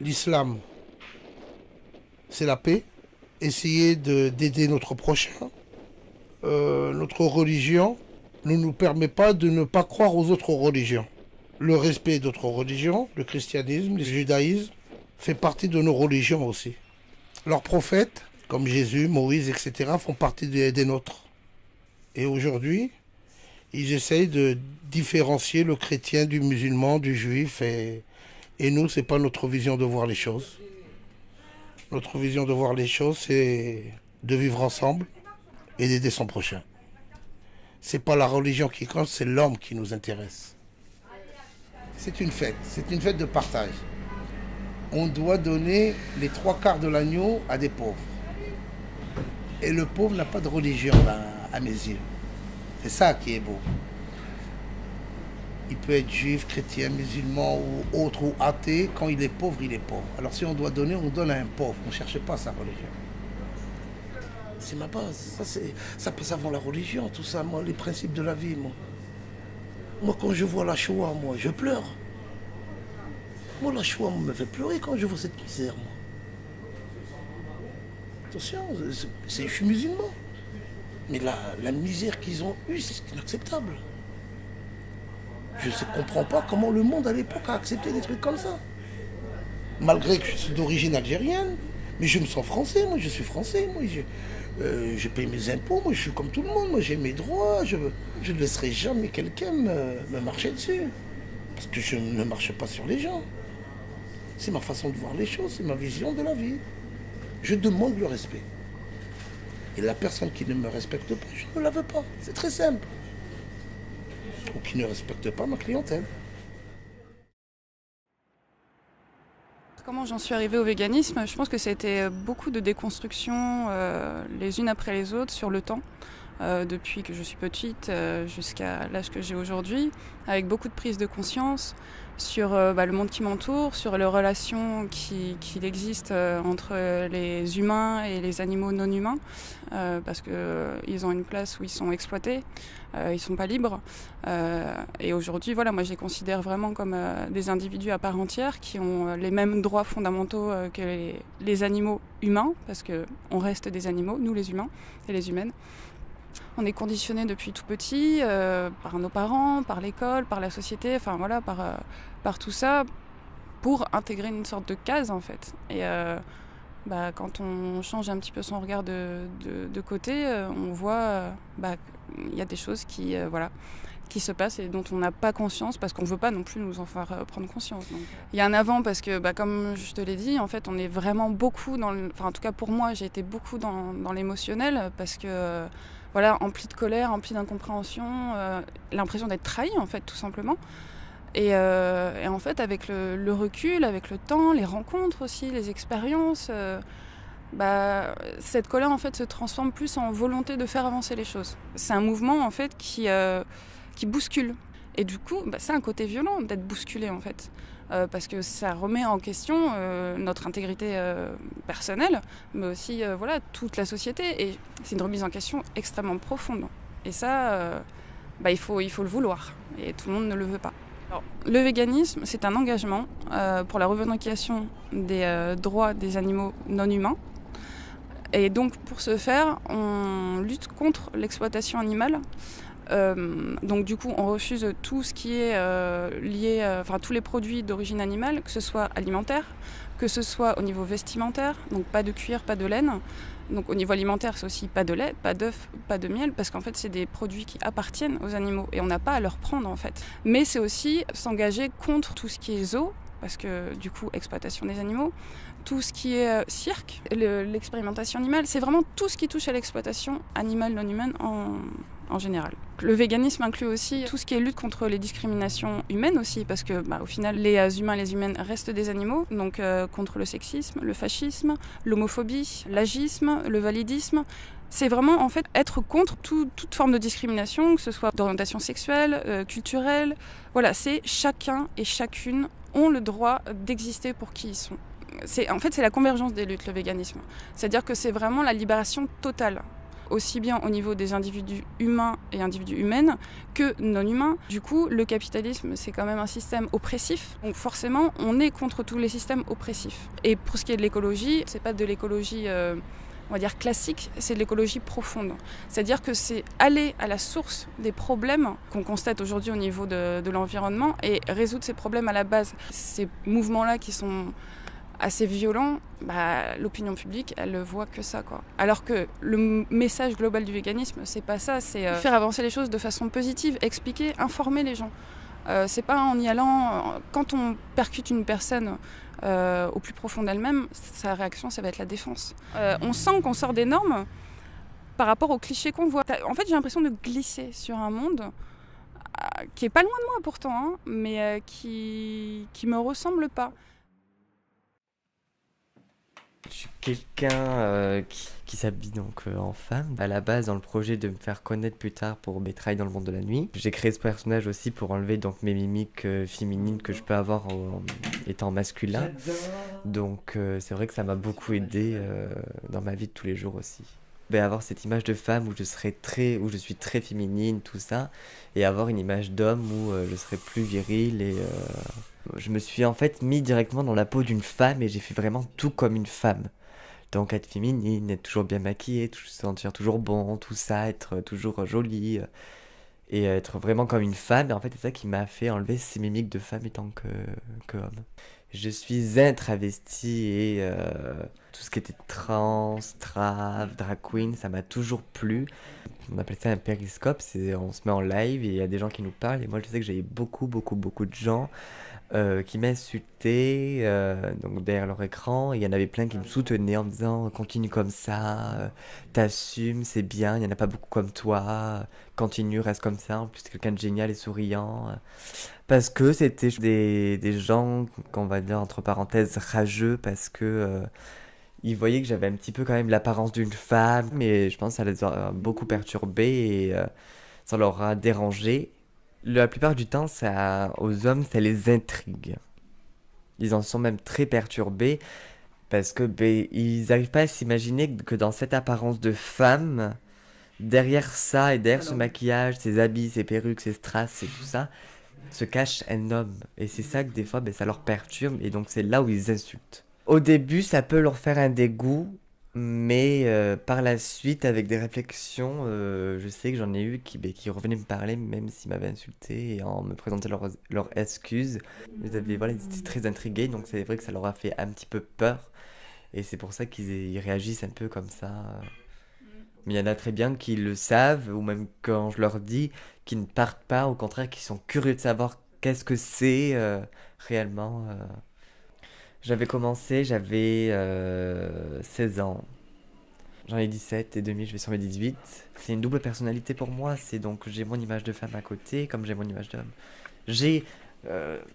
L'islam, c'est la paix. Essayer d'aider notre prochain. Notre religion ne nous permet pas de ne pas croire aux autres religions. Le respect d'autres religions, le christianisme, le judaïsme, fait partie de nos religions aussi. Leurs prophètes, comme Jésus, Moïse, etc., font partie des nôtres. Et aujourd'hui, ils essayent de différencier le chrétien du musulman, du juif. Et nous, ce n'est pas notre vision de voir les choses. Notre vision de voir les choses, c'est de vivre ensemble et d'aider son prochain. Ce n'est pas la religion qui compte, c'est l'homme qui nous intéresse. C'est une fête de partage. On doit donner les 3/4 de l'agneau à des pauvres. Et le pauvre n'a pas de religion à mes yeux. C'est ça qui est beau. Il peut être juif, chrétien, musulman ou autre ou athée. Quand il est pauvre, il est pauvre. Alors si on doit donner, on donne à un pauvre. On ne cherche pas sa religion. C'est ma base. Ça passe avant la religion, tout ça. Moi, les principes de la vie, moi. Moi, quand je vois la Shoah, moi, je pleure. Moi, la Shoah me fait pleurer quand je vois cette misère, moi. Attention, je suis musulman. Mais la misère qu'ils ont eue, c'est inacceptable. Je ne comprends pas comment le monde à l'époque a accepté des trucs comme ça. Malgré que je suis d'origine algérienne, mais je me sens français, moi je suis français, moi je paye mes impôts, moi je suis comme tout le monde, moi j'ai mes droits, je ne laisserai jamais quelqu'un me marcher dessus. Parce que je ne marche pas sur les gens. C'est ma façon de voir les choses, c'est ma vision de la vie. Je demande le respect. Et la personne qui ne me respecte pas, je ne la veux pas. C'est très simple. Ou qui ne respecte pas ma clientèle. Comment j'en suis arrivée au véganisme? Je pense que c'était beaucoup de déconstruction les unes après les autres sur le temps. Depuis que je suis petite jusqu'à l'âge que j'ai aujourd'hui, avec beaucoup de prise de conscience sur le monde qui m'entoure, sur les relations qu'il existe entre les humains et les animaux non humains, parce qu'ils ont une place où ils sont exploités, ils ne sont pas libres. Et aujourd'hui, voilà, moi je les considère vraiment comme des individus à part entière qui ont les mêmes droits fondamentaux que les animaux humains, parce qu'on reste des animaux, nous les humains et les humaines. On est conditionné depuis tout petit par nos parents, par l'école, par la société, enfin voilà, par tout ça pour intégrer une sorte de case en fait. Et quand on change un petit peu son regard de côté, on voit qu'il y a des choses qui se passent et dont on n'a pas conscience parce qu'on ne veut pas non plus nous en faire prendre conscience. Donc, il y a un avant parce que, comme je te l'ai dit, en fait, on est vraiment beaucoup en tout cas pour moi, j'ai été beaucoup dans l'émotionnel parce que empli de colère, empli d'incompréhension, l'impression d'être trahi en fait, tout simplement. Et en fait, avec le recul, avec le temps, les rencontres aussi, les expériences, cette colère en fait se transforme plus en volonté de faire avancer les choses. C'est un mouvement en fait qui bouscule. Et du coup, c'est un côté violent d'être bousculé en fait. Parce que ça remet en question notre intégrité personnelle, mais aussi toute la société. Et c'est une remise en question extrêmement profonde. Et ça, il faut le vouloir. Et tout le monde ne le veut pas. Alors, le véganisme, c'est un engagement pour la revendication des droits des animaux non humains. Et donc, pour ce faire, on lutte contre l'exploitation animale. Donc du coup on refuse tout ce qui est lié, tous les produits d'origine animale, que ce soit alimentaire, que ce soit au niveau vestimentaire, donc pas de cuir, pas de laine. Donc au niveau alimentaire c'est aussi pas de lait, pas d'œufs, pas de miel, parce qu'en fait c'est des produits qui appartiennent aux animaux et on n'a pas à leur prendre en fait. Mais c'est aussi s'engager contre tout ce qui est zoo, parce que du coup exploitation des animaux, tout ce qui est cirque, l'expérimentation animale, c'est vraiment tout ce qui touche à l'exploitation animale non humaine en général. Le véganisme inclut aussi tout ce qui est lutte contre les discriminations humaines aussi, parce que au final les humains et les humaines restent des animaux, donc contre le sexisme, le fascisme, l'homophobie, l'agisme, le validisme. C'est vraiment en fait être contre toute forme de discrimination, que ce soit d'orientation sexuelle, culturelle. Voilà, c'est chacun et chacune ont le droit d'exister pour qui ils sont. C'est la convergence des luttes, le véganisme. C'est-à-dire que c'est vraiment la libération totale, aussi bien au niveau des individus humains et individus humaines que non humains. Du coup, le capitalisme, c'est quand même un système oppressif. Donc forcément, on est contre tous les systèmes oppressifs. Et pour ce qui est de l'écologie, c'est pas de l'écologie on va dire classique, c'est de l'écologie profonde. C'est-à-dire que c'est aller à la source des problèmes qu'on constate aujourd'hui au niveau de l'environnement et résoudre ces problèmes à la base. Ces mouvements-là qui sont assez violents, l'opinion publique, elle ne voit que ça, quoi. Alors que le message global du véganisme, c'est pas ça, c'est faire avancer les choses de façon positive, expliquer, informer les gens. C'est pas en y allant, quand on percute une personne au plus profond d'elle-même, sa réaction, ça va être la défense. On sent qu'on sort des normes par rapport aux clichés qu'on voit. En fait, j'ai l'impression de glisser sur un monde qui est pas loin de moi pourtant, mais qui me ressemble pas. Je suis quelqu'un qui s'habille donc en femme. À la base, dans le projet de me faire connaître plus tard pour mes travails dans le monde de la nuit. J'ai créé ce personnage aussi pour enlever donc mes mimiques féminines que je peux avoir en étant masculin. Donc c'est vrai que ça m'a beaucoup aidé dans ma vie de tous les jours aussi. avoir cette image de femme où je suis très féminine, tout ça, et avoir une image d'homme où je serais plus viril je me suis en fait mis directement dans la peau d'une femme et j'ai fait vraiment tout comme une femme. Donc être féminine, être toujours bien maquillée, se sentir toujours bon, tout ça, être toujours jolie et être vraiment comme une femme. Et en fait, c'est ça qui m'a fait enlever ces mimiques de femme étant que homme. Je suis un travesti et tout ce qui était trans, trave, drag queen, ça m'a toujours plu. On appelle ça un périscope, on se met en live et il y a des gens qui nous parlent. Et moi, je sais que j'avais beaucoup de gens qui m'insultaient donc derrière leur écran. Il y en avait plein qui me soutenaient en me disant continue comme ça, t'assumes, c'est bien, il n'y en a pas beaucoup comme toi, continue, reste comme ça. En plus, t'es quelqu'un de génial et souriant. Parce que c'était des gens, qu'on va dire entre parenthèses, rageux, parce que ils voyaient que j'avais un petit peu quand même l'apparence d'une femme, mais je pense que ça les a beaucoup perturbés et ça leur a dérangé. La plupart du temps, aux hommes, ça les intrigue. Ils en sont même très perturbés parce que ils n'arrivent pas à s'imaginer que dans cette apparence de femme, derrière ça et derrière ce maquillage, ces habits, ces perruques, ces strass et tout ça, se cache un homme. Et c'est ça que des fois, ça leur perturbe et donc c'est là où ils insultent. Au début, ça peut leur faire un dégoût, mais par la suite, avec des réflexions, je sais que j'en ai eu qui revenaient me parler, même s'ils m'avaient insulté, et en me présentant leurs excuses. Ils étaient très intrigués, donc c'est vrai que ça leur a fait un petit peu peur, et c'est pour ça qu'ils réagissent un peu comme ça. Mais il y en a très bien qui le savent, ou même quand je leur dis, qui ne partent pas, au contraire, qui sont curieux de savoir qu'est-ce que c'est réellement. J'avais commencé, j'avais 16 ans. J'en ai 17 et demi, je vais sur mes 18. C'est une double personnalité pour moi, j'ai mon image de femme à côté, comme j'ai mon image d'homme.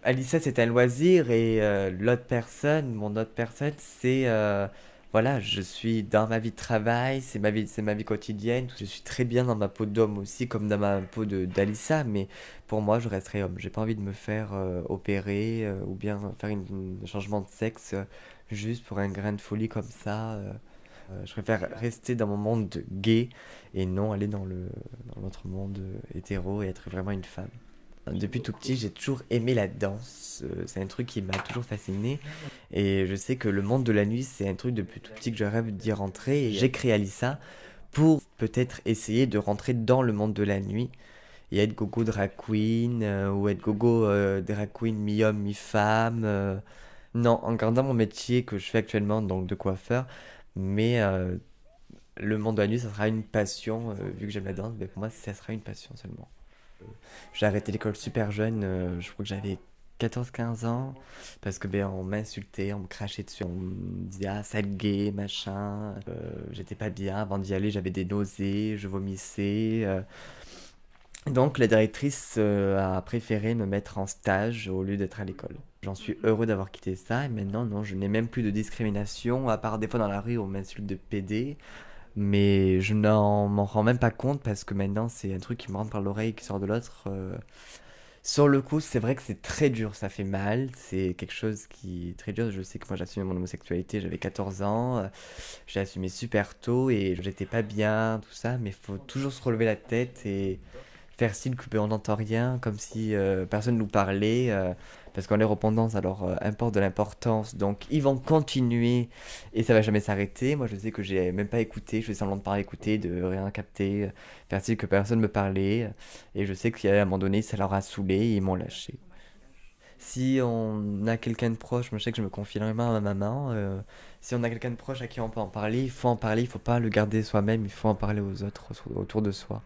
À lycée, c'est un loisir et mon autre personne, c'est... je suis dans ma vie de travail, c'est ma vie quotidienne. Je suis très bien dans ma peau d'homme aussi, comme dans ma peau d'Alissa, mais pour moi, je resterai homme. J'ai pas envie de me faire opérer ou bien faire un changement de sexe juste pour un grain de folie comme ça. Je préfère rester dans mon monde gay et non aller dans notre monde hétéro et être vraiment une femme. Depuis tout petit, j'ai toujours aimé la danse. C'est un truc qui m'a toujours fasciné. Et je sais que le monde de la nuit, c'est un truc depuis tout petit que je rêve d'y rentrer. Et j'ai créé Alissa pour peut-être essayer de rentrer dans le monde de la nuit et être gogo drag queen ou être gogo drag queen mi-homme, mi-femme. Non, en gardant mon métier que je fais actuellement, donc de coiffeur. Mais le monde de la nuit, ça sera une passion. Vu que j'aime la danse, pour moi, ça sera une passion seulement. J'ai arrêté l'école super jeune, je crois que j'avais 14-15 ans, parce que on m'insultait, on me crachait dessus, on me disait ah sale gay, machin, j'étais pas bien, avant d'y aller j'avais des nausées, je vomissais. Donc la directrice a préféré me mettre en stage au lieu d'être à l'école. J'en suis heureux d'avoir quitté ça et maintenant non, je n'ai même plus de discrimination, à part des fois dans la rue on m'insulte de PD. Mais je m'en rends même pas compte parce que maintenant c'est un truc qui me rentre par l'oreille qui sort de l'autre. Sur le coup, c'est vrai que c'est très dur, ça fait mal, c'est quelque chose qui est très dur. Je sais que moi j'ai assumé mon homosexualité, j'avais 14 ans, j'ai assumé super tôt et j'étais pas bien, tout ça, mais il faut toujours se relever la tête et faire style qu'on n'entend rien, comme si personne nous parlait, parce qu'on est répondants, ça leur importe de l'importance, donc ils vont continuer et ça va jamais s'arrêter. Moi je sais que j'ai même pas écouté, je fais semblant de pas écouter, de rien capter, faire style que personne me parlait, et je sais qu'à un moment donné ça leur a saoulé et ils m'ont lâché. Si on a quelqu'un de proche, moi je sais que je me confie énormément à ma maman, si on a quelqu'un de proche à qui on peut en parler, il faut pas le garder soi-même, il faut en parler aux autres autour de soi.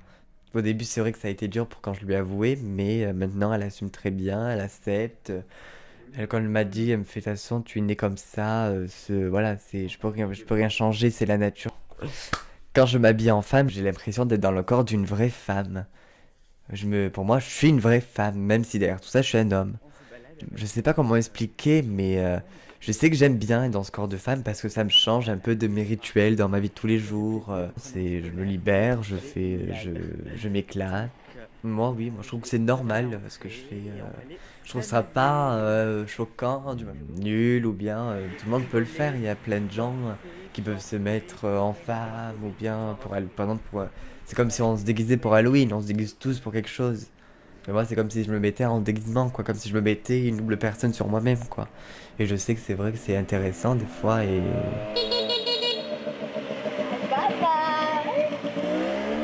Au début, c'est vrai que ça a été dur pour quand je lui ai avoué, mais maintenant, elle assume très bien, elle accepte. Quand elle m'a dit, elle me fait de toute façon, tu es né comme ça, je peux rien changer, c'est la nature. Quand je m'habille en femme, j'ai l'impression d'être dans le corps d'une vraie femme. Pour moi, je suis une vraie femme, même si derrière tout ça, je suis un homme. Je sais pas comment expliquer, mais je sais que j'aime bien être dans ce corps de femme parce que ça me change un peu de mes rituels dans ma vie de tous les jours. Je me libère, je m'éclate. Moi, oui, moi je trouve que c'est normal ce que je fais. Je trouve ça pas choquant, nul ou bien tout le monde peut le faire. Il y a plein de gens qui peuvent se mettre en femme ou bien pour elle. Par exemple, c'est comme si on se déguisait pour Halloween, on se déguise tous pour quelque chose. Mais moi, c'est comme si je me mettais en déguisement, quoi, comme si je me mettais une double personne sur moi-même, quoi. Et je sais que c'est vrai que c'est intéressant des fois et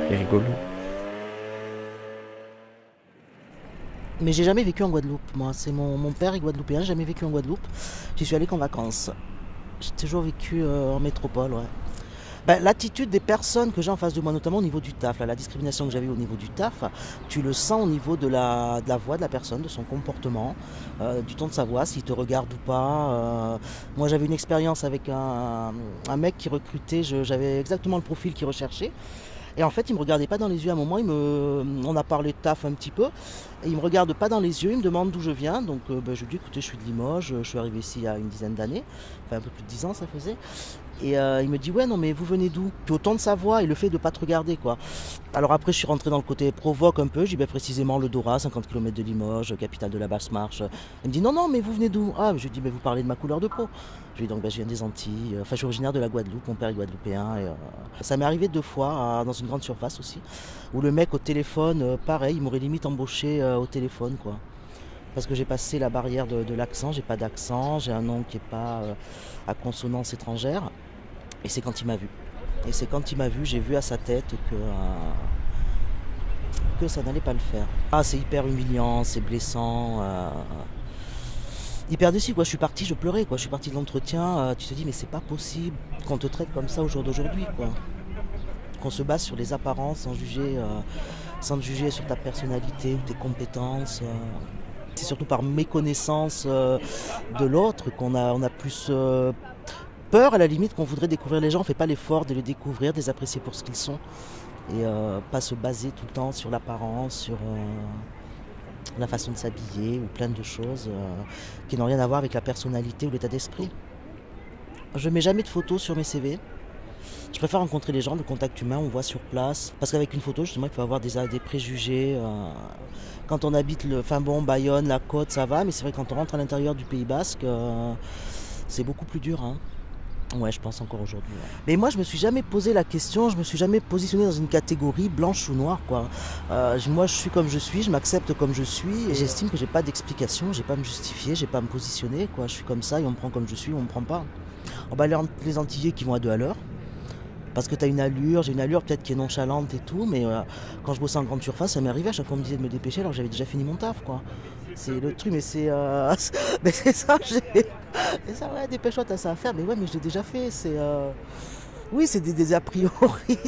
rigolo. Mais j'ai jamais vécu en Guadeloupe, moi. C'est mon père est guadeloupéen, j'ai jamais vécu en Guadeloupe. J'y suis allé qu'en vacances. J'ai toujours vécu en métropole, ouais. L'attitude des personnes que j'ai en face de moi, notamment au niveau du taf, la discrimination que j'avais au niveau du taf, tu le sens au niveau de la voix de la personne, de son comportement, du ton de sa voix, s'il te regarde ou pas. Moi j'avais une expérience avec un mec qui recrutait, j'avais exactement le profil qu'il recherchait. Et en fait, il me regardait pas dans les yeux. À un moment, on a parlé de taf un petit peu. Et il me regarde pas dans les yeux, il me demande d'où je viens. Donc je lui dis, écoutez, je suis de Limoges, je suis arrivé ici il y a une dizaine d'années. Enfin, un peu plus de 10 ans, ça faisait. Et il me dit, ouais, non, mais vous venez d'où? Puis au ton de sa voix et le fait de pas te regarder, quoi. Alors après, je suis rentré dans le côté provoque un peu. J'ai dit, précisément le Dora, 50 km de Limoges, capitale de la Basse-Marche. Il me dit, non, mais vous venez d'où? Ah, je lui dis, mais vous parlez de ma couleur de peau. Je lui dis, donc, je viens des Antilles. Enfin, je suis originaire de la Guadeloupe, mon père est guadeloupéen. Et, ça m'est arrivé 2 fois, dans une grande surface aussi, où le mec au téléphone, pareil, il m'aurait limite embauché au téléphone, quoi. Parce que j'ai passé la barrière de l'accent, j'ai pas d'accent, j'ai un nom qui n'est pas à consonance étrangère. Et c'est quand il m'a vu. Et c'est quand il m'a vu, j'ai vu à sa tête que ça n'allait pas le faire. Ah, c'est hyper humiliant, c'est blessant. Hyper déçu, quoi. Je suis parti, je pleurais, quoi. Je suis parti de l'entretien, tu te dis, mais c'est pas possible qu'on te traite comme ça au jour d'aujourd'hui, quoi. Qu'on se base sur les apparences sans te juger sur ta personnalité ou tes compétences. C'est surtout par méconnaissance de l'autre qu'on a plus peur, à la limite, qu'on voudrait découvrir les gens. On ne fait pas l'effort de les découvrir, de les apprécier pour ce qu'ils sont. Et pas se baser tout le temps sur l'apparence, sur la façon de s'habiller ou plein de choses qui n'ont rien à voir avec la personnalité ou l'état d'esprit. Je ne mets jamais de photos sur mes CV. Je préfère rencontrer les gens, le contact humain, on voit sur place. Parce qu'avec une photo, justement, il faut avoir des préjugés. Quand on habite Bayonne, la côte, ça va. Mais c'est vrai, quand on rentre à l'intérieur du Pays Basque, c'est beaucoup plus dur. Hein. Ouais, je pense encore aujourd'hui. Ouais. Mais moi, je me suis jamais posé la question, je me suis jamais positionné dans une catégorie blanche ou noire, quoi. Moi, je suis comme je suis, je m'accepte comme je suis, et j'estime que j'ai pas d'explication, j'ai pas à me justifier, j'ai pas à me positionner, quoi. Je suis comme ça, et on me prend comme je suis, on me prend pas. Les Antillais qui vont à 2 à l'heure, parce que j'ai une allure peut-être qui est nonchalante et tout, mais quand je bossais en grande surface, ça m'est arrivé, à chaque fois on me disait de me dépêcher alors que j'avais déjà fini mon taf, quoi. C'est le truc, mais c'est ça, c'est ça, ouais, dépêche-toi, t'as ça à faire, mais ouais, mais je l'ai déjà fait, oui, c'est des a priori,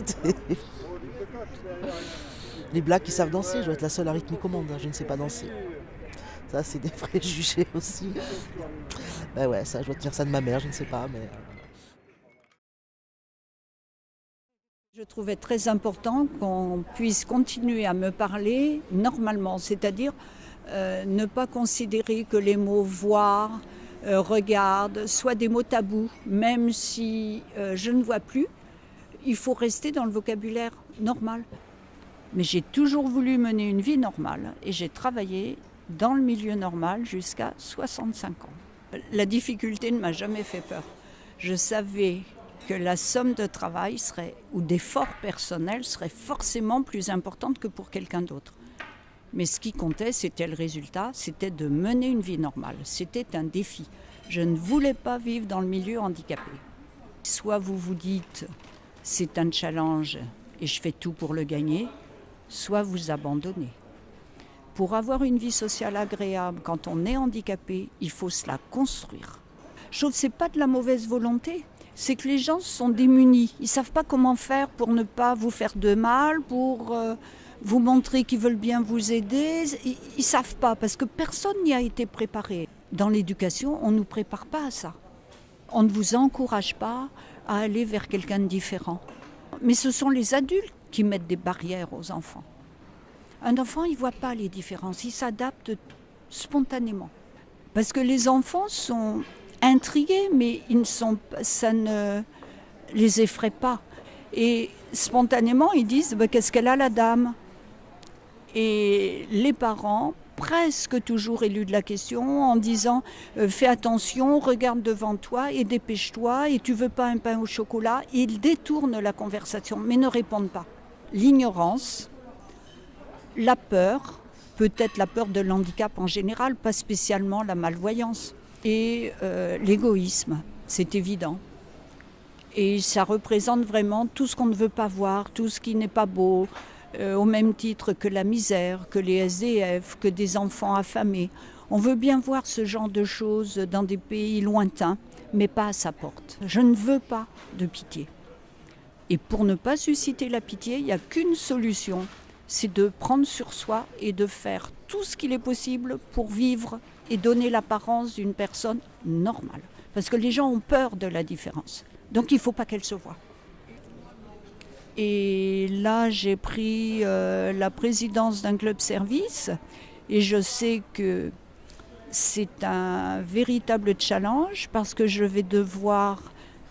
les blagues qui savent danser, je dois être la seule arythmique au monde, je ne sais pas danser. Ça, c'est des préjugés aussi. Ouais, ça, je dois tenir ça de ma mère, je ne sais pas, mais... Je trouvais très important qu'on puisse continuer à me parler normalement, c'est-à-dire ne pas considérer que les mots voir, regarde, soient des mots tabous. Même si je ne vois plus, il faut rester dans le vocabulaire normal. Mais j'ai toujours voulu mener une vie normale et j'ai travaillé dans le milieu normal jusqu'à 65 ans. La difficulté ne m'a jamais fait peur. Je savais que la somme de travail ou d'efforts personnels serait forcément plus importante que pour quelqu'un d'autre. Mais ce qui comptait, c'était le résultat, c'était de mener une vie normale. C'était un défi. Je ne voulais pas vivre dans le milieu handicapé. Soit vous vous dites, c'est un challenge et je fais tout pour le gagner, soit vous abandonnez. Pour avoir une vie sociale agréable, quand on est handicapé, il faut se la construire. Je trouve que ce n'est pas de la mauvaise volonté. C'est que les gens sont démunis. Ils ne savent pas comment faire pour ne pas vous faire de mal, pour vous montrer qu'ils veulent bien vous aider. Ils ne savent pas, parce que personne n'y a été préparé. Dans l'éducation, on ne nous prépare pas à ça. On ne vous encourage pas à aller vers quelqu'un de différent. Mais ce sont les adultes qui mettent des barrières aux enfants. Un enfant, il ne voit pas les différences, il s'adapte spontanément. Parce que les enfants sont intrigués, mais ça ne les effraie pas. Et spontanément, ils disent qu'est-ce qu'elle a, la dame? Et les parents, presque toujours éludent la question en disant fais attention, regarde devant toi et dépêche-toi et tu veux pas un pain au chocolat. Ils détournent la conversation mais ne répondent pas. L'ignorance, la peur, peut-être la peur de l'handicap en général, pas spécialement la malvoyance, et l'égoïsme, c'est évident. Et ça représente vraiment tout ce qu'on ne veut pas voir, tout ce qui n'est pas beau, au même titre que la misère, que les SDF, que des enfants affamés. On veut bien voir ce genre de choses dans des pays lointains, mais pas à sa porte. Je ne veux pas de pitié. Et pour ne pas susciter la pitié, il n'y a qu'une solution, c'est de prendre sur soi et de faire tout ce qu'il est possible pour vivre et donner l'apparence d'une personne normale. Parce que les gens ont peur de la différence. Donc il ne faut pas qu'elle se voie. Et là, j'ai pris la présidence d'un club service et je sais que c'est un véritable challenge parce que je vais devoir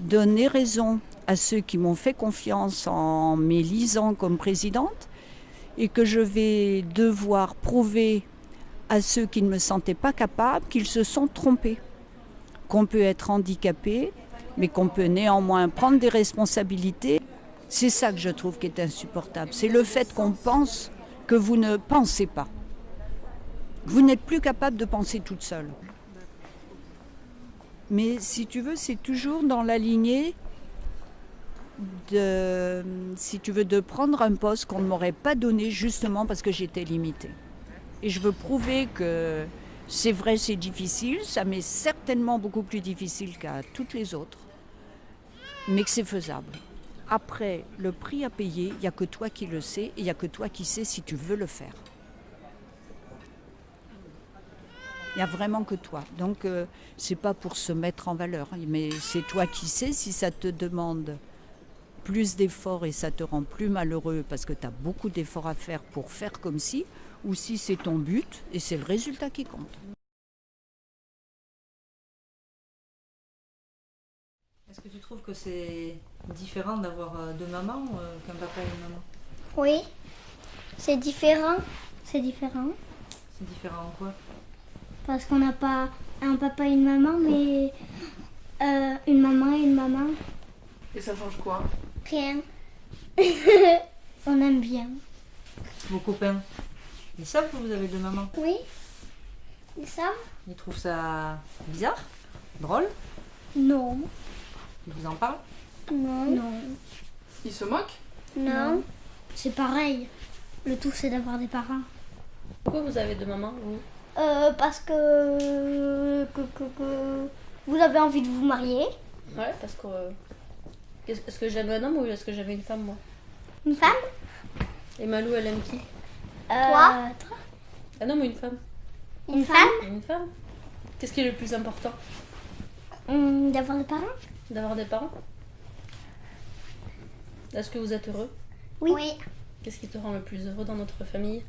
donner raison à ceux qui m'ont fait confiance en m'élisant comme présidente et que je vais devoir prouver à ceux qui ne me sentaient pas capables qu'ils se sont trompés, qu'on peut être handicapé, mais qu'on peut néanmoins prendre des responsabilités. C'est ça que je trouve qui est insupportable. C'est le fait qu'on pense que vous ne pensez pas. Vous n'êtes plus capable de penser toute seule. Mais si tu veux, c'est toujours dans la lignée de prendre un poste qu'on ne m'aurait pas donné justement parce que j'étais limitée. Et je veux prouver que c'est vrai, c'est difficile, ça m'est certainement beaucoup plus difficile qu'à toutes les autres, mais que c'est faisable. Après, le prix à payer, il n'y a que toi qui le sais et il n'y a que toi qui sais si tu veux le faire. Il n'y a vraiment que toi. Donc, c'est pas pour se mettre en valeur, mais c'est toi qui sais si ça te demande plus d'efforts et ça te rend plus malheureux parce que tu as beaucoup d'efforts à faire pour faire comme si, ou si c'est ton but et c'est le résultat qui compte. Est-ce que tu trouves que c'est différent d'avoir deux mamans qu'un papa et une maman? Oui, c'est différent. C'est différent. C'est différent en quoi? Parce qu'on n'a pas un papa et une maman, mais une maman et une maman. Et ça change quoi? Rien. On aime bien. Vos copains, ils savent que vous avez deux mamans? Oui, ils savent. Ils trouvent ça bizarre? Drôle? Non. Ils vous en parlent? Non. Non. Ils se moquent? Non. C'est pareil. Le tout, c'est d'avoir des parents. Pourquoi vous avez deux mamans, vous? Parce que vous avez envie de vous marier. Ouais, parce que... Est-ce que j'aime un homme ou est-ce que j'avais une femme, moi? Une femme? Et Malou, elle aime qui? Toi? Un homme ou une femme? Une femme? Une femme? Qu'est-ce qui est le plus important? D'avoir des parents. D'avoir des parents? Est-ce que vous êtes heureux? Oui. Qu'est-ce qui te rend le plus heureux dans notre famille?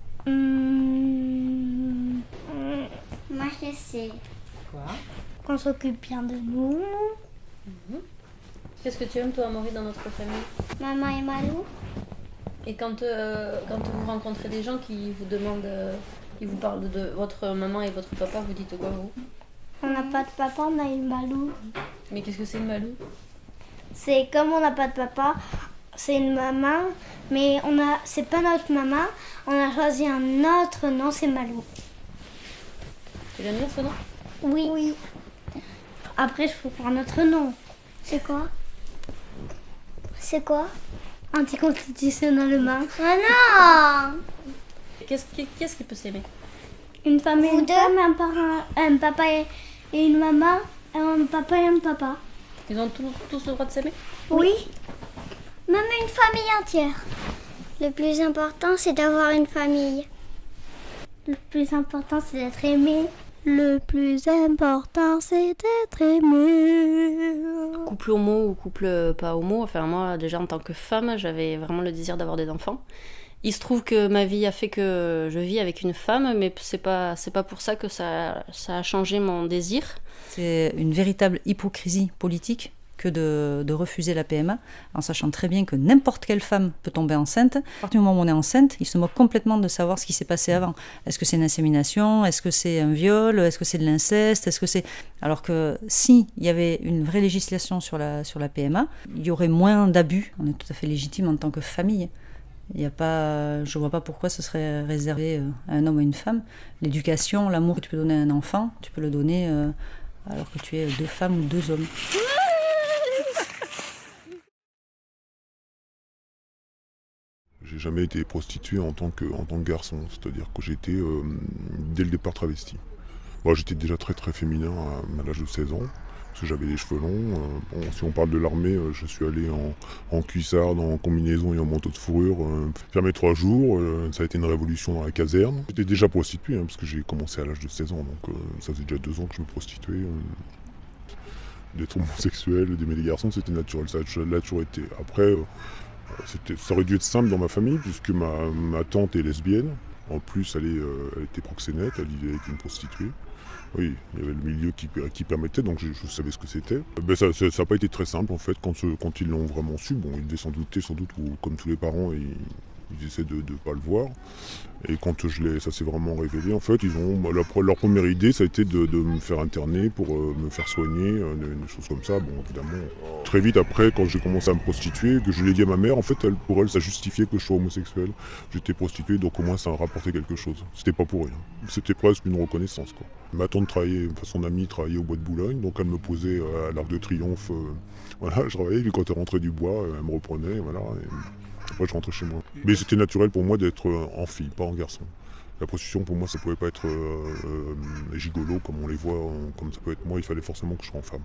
Moi, je sais. Quoi? Qu'on s'occupe bien de nous. Qu'est-ce que tu aimes, toi, Amaury, dans notre famille? Maman et Malou. Et quand vous rencontrez des gens qui vous demandent, qui vous parlent de votre maman et votre papa, vous dites quoi, vous? On n'a pas de papa, on a une Malou. Mais qu'est-ce que c'est une Malou? C'est comme on n'a pas de papa, c'est une maman, mais c'est pas notre maman, on a choisi un autre nom, c'est Malou. Tu l'aimes bien ce nom? Oui. Après, je peux prendre un autre nom. C'est quoi? C'est quoi? Anticonstitutionnellement. Ah non! Qu'est-ce qui peut s'aimer? Une femme et une femme, un papa et une maman, un papa et un papa. Ils ont tous le droit de s'aimer? Oui. Même une famille entière. Le plus important, c'est d'avoir une famille. Le plus important, c'est d'être aimé. Le plus important, c'est d'être aimé. Couple homo ou couple pas homo, enfin moi déjà en tant que femme, j'avais vraiment le désir d'avoir des enfants. Il se trouve que ma vie a fait que je vis avec une femme, mais c'est pas pour ça que ça a changé mon désir. C'est une véritable hypocrisie politique que de refuser la PMA, en sachant très bien que n'importe quelle femme peut tomber enceinte. À partir du moment où on est enceinte, ils se moquent complètement de savoir ce qui s'est passé avant. Est-ce que c'est une insémination? Est-ce que c'est un viol? Est-ce que c'est de l'inceste? Est-ce que c'est... Alors que s'il y avait une vraie législation sur la PMA, il y aurait moins d'abus. On est tout à fait légitime en tant que famille. Je ne vois pas pourquoi ce serait réservé à un homme ou à une femme. L'éducation, l'amour que tu peux donner à un enfant, tu peux le donner alors que tu es 2 femmes ou 2 hommes. J'ai jamais été prostitué en tant que garçon, c'est-à-dire que j'étais dès le départ travesti. Moi, j'étais déjà très très féminin à l'âge de 16 ans, parce que j'avais les cheveux longs. Si on parle de l'armée, je suis allé en cuissarde, en combinaison et en manteau de fourrure, faire mes 3 jours. Ça a été une révolution dans la caserne. J'étais déjà prostitué, parce que j'ai commencé à l'âge de 16 ans, donc ça faisait déjà 2 ans que je me prostituais. D'être homosexuel, d'aimer les garçons, c'était naturel, ça l'a toujours été. Après, ça aurait dû être simple dans ma famille, puisque ma tante est lesbienne. En plus, elle était proxénète, elle vivait avec une prostituée. Oui, il y avait le milieu qui permettait, donc je savais ce que c'était. Ça n'a pas été très simple, en fait, quand ils l'ont vraiment su. Bon, ils devaient s'en douter, ou comme tous les parents, ils essaient de ne pas le voir. Et quand ça s'est vraiment révélé, en fait, leur première idée, ça a été de me faire interner pour me faire soigner, des choses comme ça. Bon, évidemment, très vite après, quand j'ai commencé à me prostituer, que je l'ai dit à ma mère, en fait, pour elle, ça justifiait que je sois homosexuel. J'étais prostitué, donc au moins ça a rapporté quelque chose. C'était pas pour rien. C'était presque une reconnaissance, quoi. Ma tante son amie travaillait au bois de Boulogne, donc elle me posait à l'Arc de Triomphe. Voilà, je travaillais, puis quand elle rentrait du bois, elle me reprenait, voilà. Après, je rentrais chez moi. Mais c'était naturel pour moi d'être en fille, pas en garçon. La prostitution, pour moi, ça pouvait pas être gigolo, comme on les voit, comme ça peut être moi. Il fallait forcément que je sois en femme.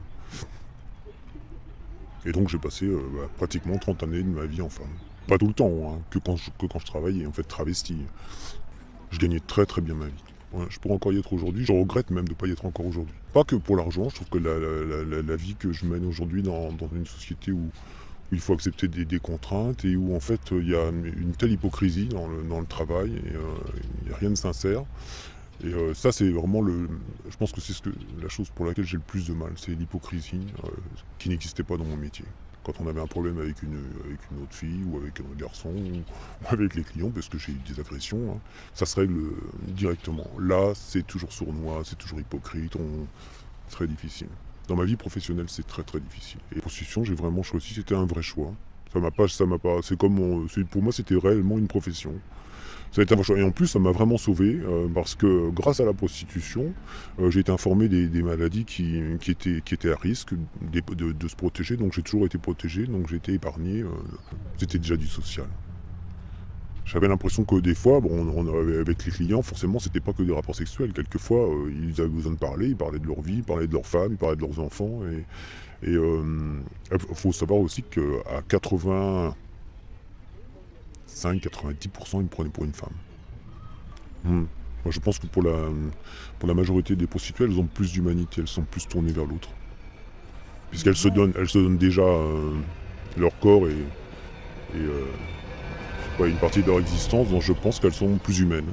Et donc, j'ai passé pratiquement 30 années de ma vie en femme. Pas tout le temps, que quand je travaillais, en fait, travesti. Je gagnais très très bien ma vie. Ouais, je pourrais encore y être aujourd'hui. Je regrette même de ne pas y être encore aujourd'hui. Pas que pour l'argent, je trouve que la vie que je mène aujourd'hui dans une société où il faut accepter des contraintes et où en fait il y a une telle hypocrisie dans le travail et il n'y a rien de sincère. Et ça c'est vraiment je pense que c'est la chose pour laquelle j'ai le plus de mal, c'est l'hypocrisie qui n'existait pas dans mon métier. Quand on avait un problème avec une autre fille ou avec un garçon ou avec les clients, parce que j'ai eu des agressions, ça se règle directement. Là c'est toujours sournois, c'est toujours hypocrite, très difficile. Dans ma vie professionnelle, c'est très très difficile. Et la prostitution, j'ai vraiment choisi, c'était un vrai choix. Pour moi, c'était réellement une profession. Ça a été un vrai choix. Et en plus, ça m'a vraiment sauvé, parce que grâce à la prostitution, j'ai été informé des maladies qui étaient à risque de se protéger. Donc j'ai toujours été protégé, donc j'ai été épargné. C'était déjà du social. J'avais l'impression que des fois, avec les clients, forcément, c'était pas que des rapports sexuels. Quelquefois, ils avaient besoin de parler, ils parlaient de leur vie, ils parlaient de leurs femmes, ils parlaient de leurs enfants. Et faut savoir aussi qu'à 85-90%, ils me prenaient pour une femme. Moi, je pense que pour la majorité des prostituées, elles ont plus d'humanité, elles sont plus tournées vers l'autre. Puisqu'elles se donnent déjà leur corps et une partie de leur existence dont je pense qu'elles sont plus humaines.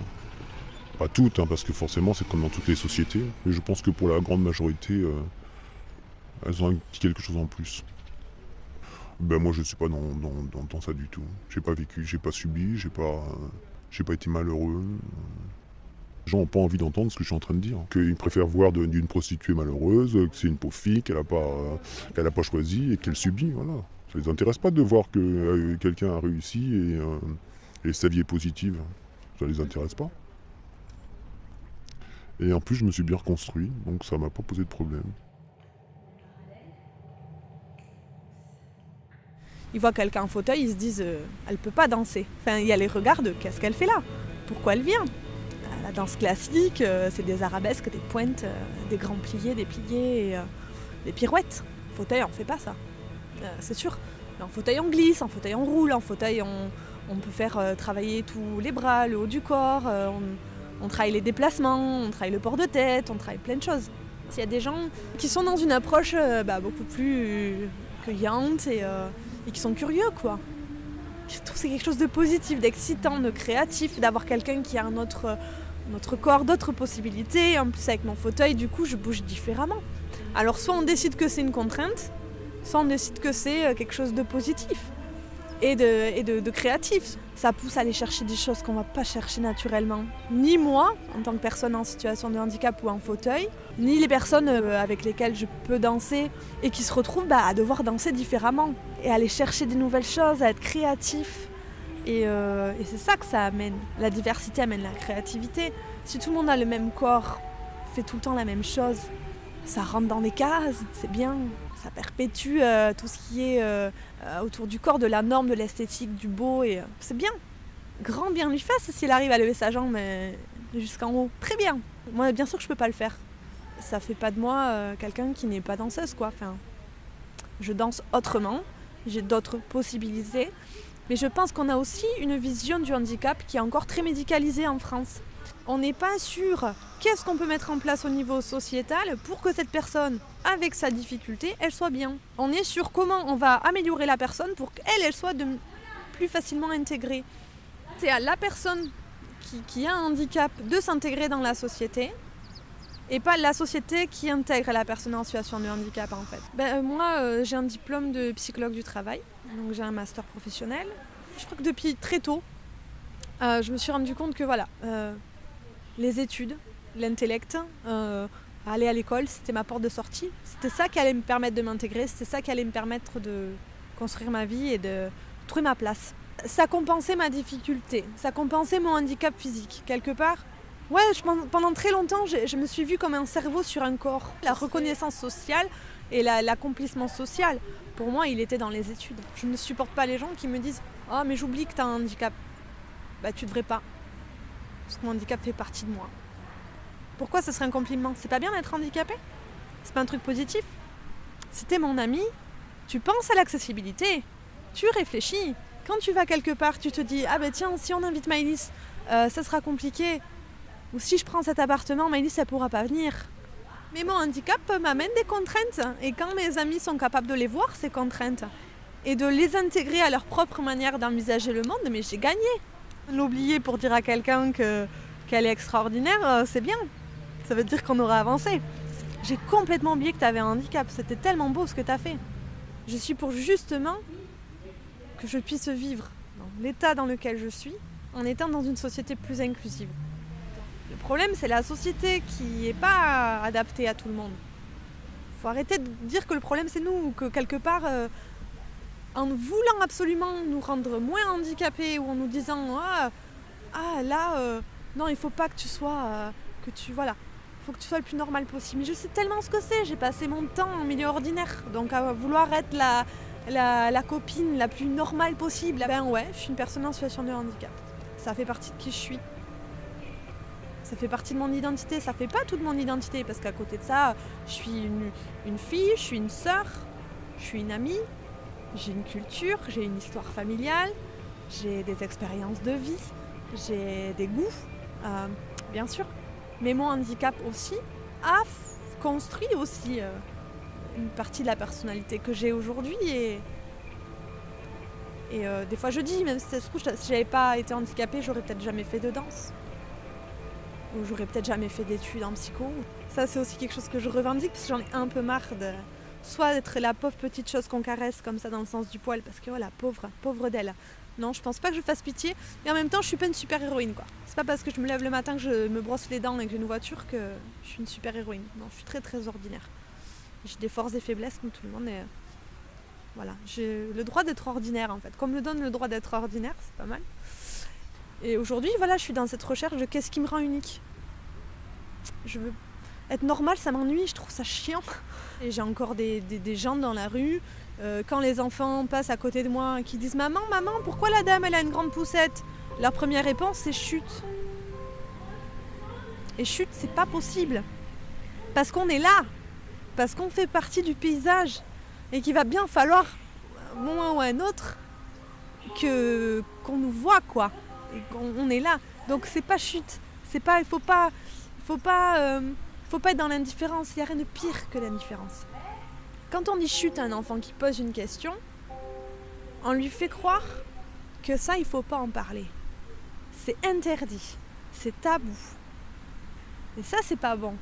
Pas toutes, parce que forcément c'est comme dans toutes les sociétés, mais je pense que pour la grande majorité, elles ont quelque chose en plus. Moi je ne suis pas dans ça du tout. J'ai pas vécu, j'ai pas subi, j'ai pas été malheureux. Les gens n'ont pas envie d'entendre ce que je suis en train de dire. Qu'ils préfèrent voir d'une prostituée malheureuse, que c'est une pauvre fille qu'elle n'a pas choisie et qu'elle subit, voilà. Ça ne les intéresse pas de voir que quelqu'un a réussi et sa vie est positive. Ça ne les intéresse pas. Et en plus, je me suis bien reconstruit, donc ça ne m'a pas posé de problème. Ils voient quelqu'un en fauteuil, ils se disent elle peut pas danser. Enfin, il y a les regards de qu'est-ce qu'elle fait là? Pourquoi elle vient? La danse classique, c'est des arabesques, des pointes, des grands pliés, des pliés, des pirouettes. En fauteuil, on fait pas ça. C'est sûr. Mais en fauteuil, on glisse, en fauteuil, on roule, en fauteuil, on peut faire travailler tous les bras, le haut du corps, on travaille les déplacements, on travaille le port de tête, on travaille plein de choses. Il y a des gens qui sont dans une approche beaucoup plus cueillante et qui sont curieux, quoi. Je trouve que c'est quelque chose de positif, d'excitant, de créatif, d'avoir quelqu'un qui a un autre corps, d'autres possibilités. En plus, avec mon fauteuil, du coup, je bouge différemment. Alors, soit on décide que c'est une contrainte, Ça, on décide que c'est quelque chose de positif et de créatif. Ça pousse à aller chercher des choses qu'on ne va pas chercher naturellement. Ni moi, en tant que personne en situation de handicap ou en fauteuil, ni les personnes avec lesquelles je peux danser et qui se retrouvent à devoir danser différemment et aller chercher des nouvelles choses, à être créatif. Et c'est ça que ça amène. La diversité amène la créativité. Si tout le monde a le même corps, fait tout le temps la même chose, ça rentre dans des cases, c'est bien. Ça perpétue tout ce qui est autour du corps, de la norme, de l'esthétique, du beau, et c'est bien. Grand bien lui fasse s'il arrive à lever sa jambe jusqu'en haut. Très bien. Moi, bien sûr que je peux pas le faire. Ça fait pas de moi quelqu'un qui n'est pas danseuse, quoi. Enfin, je danse autrement, j'ai d'autres possibilités, mais je pense qu'on a aussi une vision du handicap qui est encore très médicalisée en France. On n'est pas sûr qu'est-ce qu'on peut mettre en place au niveau sociétal pour que cette personne, avec sa difficulté, elle soit bien. On est sur comment on va améliorer la personne pour qu'elle soit plus facilement intégrée. C'est à la personne qui a un handicap de s'intégrer dans la société et pas la société qui intègre la personne en situation de handicap en fait. Moi, j'ai un diplôme de psychologue du travail, donc j'ai un master professionnel. Je crois que depuis très tôt, je me suis rendu compte que voilà, les études, l'intellect, aller à l'école, c'était ma porte de sortie. C'était ça qui allait me permettre de m'intégrer, c'était ça qui allait me permettre de construire ma vie et de trouver ma place. Ça compensait ma difficulté, ça compensait mon handicap physique. Quelque part, ouais, pendant très longtemps, je me suis vue comme un cerveau sur un corps. La reconnaissance sociale et l'accomplissement social, pour moi, il était dans les études. Je ne supporte pas les gens qui me disent « Oh, mais j'oublie que tu as un handicap. » Bah, tu devrais pas. Parce que mon handicap fait partie de moi. Pourquoi ce serait un compliment? C'est pas bien d'être handicapé? C'est pas un truc positif? Si t'es mon ami, tu penses à l'accessibilité, tu réfléchis. Quand tu vas quelque part, tu te dis « Ah ben tiens, si on invite Maëlys, ça sera compliqué. Ou si je prends cet appartement, Maëlys, elle pourra pas venir. » Mais mon handicap m'amène des contraintes. Et quand mes amis sont capables de les voir, ces contraintes, et de les intégrer à leur propre manière d'envisager le monde, mais j'ai gagné. L'oublier pour dire à quelqu'un qu'elle est extraordinaire, c'est bien. Ça veut dire qu'on aura avancé. J'ai complètement oublié que tu avais un handicap. C'était tellement beau ce que tu as fait. Je suis pour justement que je puisse vivre dans l'état dans lequel je suis en étant dans une société plus inclusive. Le problème, c'est la société qui n'est pas adaptée à tout le monde. Il faut arrêter de dire que le problème, c'est nous, ou que quelque part... en voulant absolument nous rendre moins handicapés ou en nous disant non, il faut pas que tu sois il faut que tu sois le plus normal possible. Mais je sais tellement ce que c'est, j'ai passé mon temps en milieu ordinaire, donc à vouloir être la copine la plus normale possible, je suis une personne en situation de handicap. Ça fait partie de qui je suis. Ça fait partie de mon identité, ça fait pas toute mon identité, parce qu'à côté de ça, je suis une fille, je suis une sœur, je suis une amie. J'ai une culture, j'ai une histoire familiale, j'ai des expériences de vie, j'ai des goûts, bien sûr. Mais mon handicap aussi a construit aussi une partie de la personnalité que j'ai aujourd'hui. Et des fois je dis, même si j'avais pas été handicapée, j'aurais peut-être jamais fait de danse. Ou j'aurais peut-être jamais fait d'études en psycho. Ça, c'est aussi quelque chose que je revendique, parce que j'en ai un peu marre soit d'être la pauvre petite chose qu'on caresse comme ça dans le sens du poil, parce que voilà, pauvre d'elle. Non, je pense pas que je fasse pitié, mais en même temps, je suis pas une super héroïne, quoi. C'est pas parce que je me lève le matin, que je me brosse les dents et que j'ai une voiture que je suis une super héroïne. Non, je suis très très ordinaire. J'ai des forces et faiblesses comme tout le monde, et voilà, j'ai le droit d'être ordinaire en fait. Comme me donne le droit d'être ordinaire, c'est pas mal. Et aujourd'hui, voilà, je suis dans cette recherche de qu'est-ce qui me rend unique. Je veux être normale, ça m'ennuie, je trouve ça chiant. Et j'ai encore des gens dans la rue, quand les enfants passent à côté de moi, qui disent « Maman, pourquoi la dame, elle a une grande poussette ?» Leur première réponse, c'est « chute ». Et chute, c'est pas possible. Parce qu'on est là, parce qu'on fait partie du paysage, et qu'il va bien falloir, un moment ou un autre, qu'on nous voit, quoi. Et qu'on est là. Donc c'est pas chute. C'est pas, il faut pas être dans l'indifférence. Il n'y a rien de pire que l'indifférence. Quand on dit chute à un enfant qui pose une question, on lui fait croire que ça, il faut pas en parler. C'est interdit. C'est tabou. Et ça, c'est pas bon.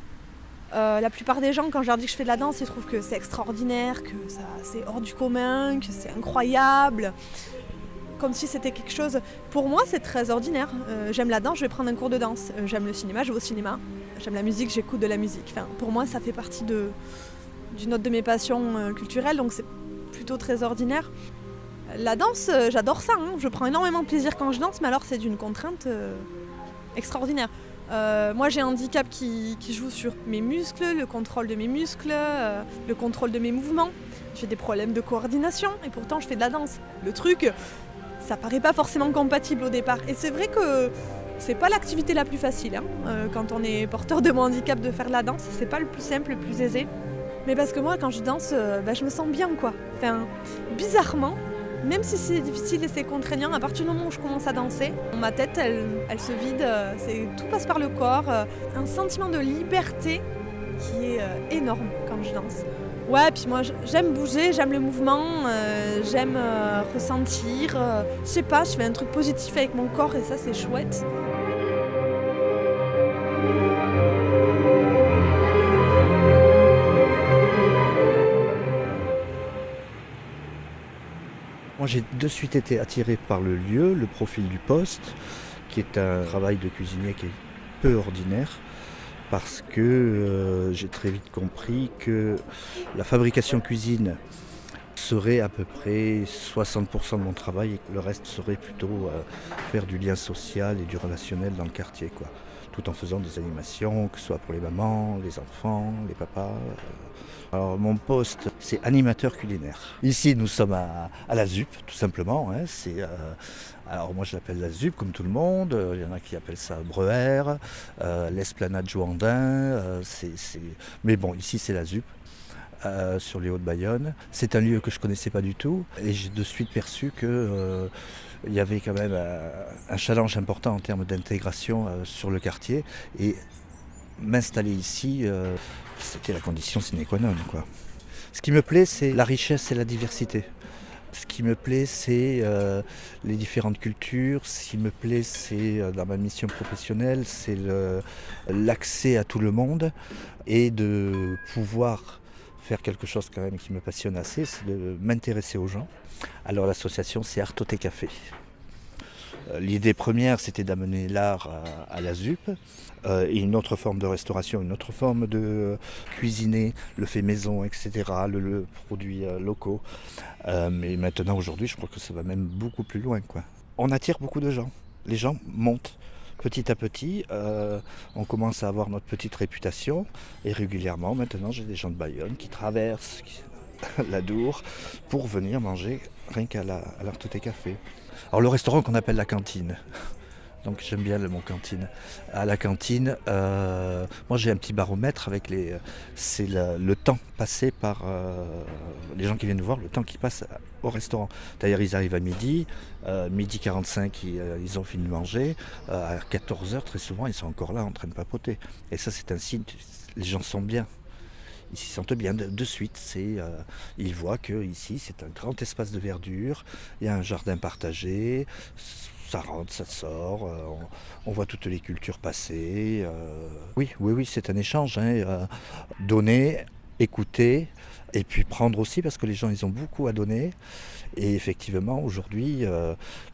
La plupart des gens, quand je leur dis que je fais de la danse, ils trouvent que c'est extraordinaire, que c'est hors du commun, que c'est incroyable. Comme si c'était quelque chose... Pour moi, c'est très ordinaire. J'aime la danse, je vais prendre un cours de danse. J'aime le cinéma, je vais au cinéma. J'aime la musique, j'écoute de la musique. Enfin, pour moi, ça fait partie d'une autre de mes passions culturelles, donc c'est plutôt très ordinaire. La danse, j'adore ça. Je prends énormément de plaisir quand je danse, mais alors c'est d'une contrainte extraordinaire. Moi, j'ai un handicap qui joue sur mes muscles, le contrôle de mes muscles, le contrôle de mes mouvements. J'ai des problèmes de coordination et pourtant je fais de la danse. Le truc, ça paraît pas forcément compatible au départ. Et c'est vrai que c'est pas l'activité la plus facile. Quand on est porteur de mon handicap, de faire de la danse, c'est pas le plus simple, le plus aisé. Mais parce que moi, quand je danse, je me sens bien, quoi. Enfin, bizarrement, même si c'est difficile et c'est contraignant, à partir du moment où je commence à danser, ma tête, elle se vide, tout passe par le corps. Un sentiment de liberté qui est énorme quand je danse. Ouais, puis moi, j'aime bouger, j'aime le mouvement, j'aime ressentir. Je sais pas, je fais un truc positif avec mon corps et ça, c'est chouette. Moi, j'ai de suite été attiré par le lieu, le profil du poste, qui est un travail de cuisinier qui est peu ordinaire, parce que j'ai très vite compris que la fabrication cuisine serait à peu près 60% de mon travail et que le reste serait plutôt faire du lien social et du relationnel dans le quartier, quoi. Tout en faisant des animations, que ce soit pour les mamans, les enfants, les papas. Alors mon poste, c'est animateur culinaire. Ici, nous sommes à la ZUP, tout simplement. Alors moi, je l'appelle la ZUP, comme tout le monde. Il y en a qui appellent ça Breuer, l'Esplanade Jouandin. Mais bon, ici, c'est la ZUP, sur les Hauts-de-Bayonne. C'est un lieu que je ne connaissais pas du tout. Et j'ai de suite perçu que... il y avait quand même un challenge important en termes d'intégration sur le quartier. Et m'installer ici, c'était la condition sine qua non, quoi. Ce qui me plaît, c'est la richesse et la diversité. Ce qui me plaît, c'est les différentes cultures. Ce qui me plaît, c'est dans ma mission professionnelle, c'est l'accès à tout le monde et de pouvoir faire quelque chose quand même qui me passionne assez, c'est de m'intéresser aux gens. Alors l'association, c'est Artoté Café. L'idée première, c'était d'amener l'art à la ZUP, et une autre forme de restauration, une autre forme de cuisiner, le fait maison, etc., le produit locaux. Mais maintenant, aujourd'hui, je crois que ça va même beaucoup plus loin, quoi. On attire beaucoup de gens. Les gens montent. Petit à petit, on commence à avoir notre petite réputation. Et régulièrement, maintenant, j'ai des gens de Bayonne qui traversent la Dour pour venir manger rien qu'à l'Artoté Café. Alors le restaurant qu'on appelle la cantine, donc j'aime bien le mot cantine. À la cantine, moi j'ai un petit baromètre avec c'est le temps passé par les gens qui viennent voir, le temps qui passe au restaurant. D'ailleurs ils arrivent à midi 45 ils ont fini de manger, à 14h très souvent ils sont encore là en train de papoter. Et ça c'est un signe, les gens sont bien. Ils s'y sentent bien de suite. Ils voient que ici c'est un grand espace de verdure, il y a un jardin partagé, ça rentre, ça sort, on voit toutes les cultures passer. Oui, c'est un échange. Donner, écouter, et puis prendre aussi, parce que les gens ils ont beaucoup à donner. Et effectivement, aujourd'hui,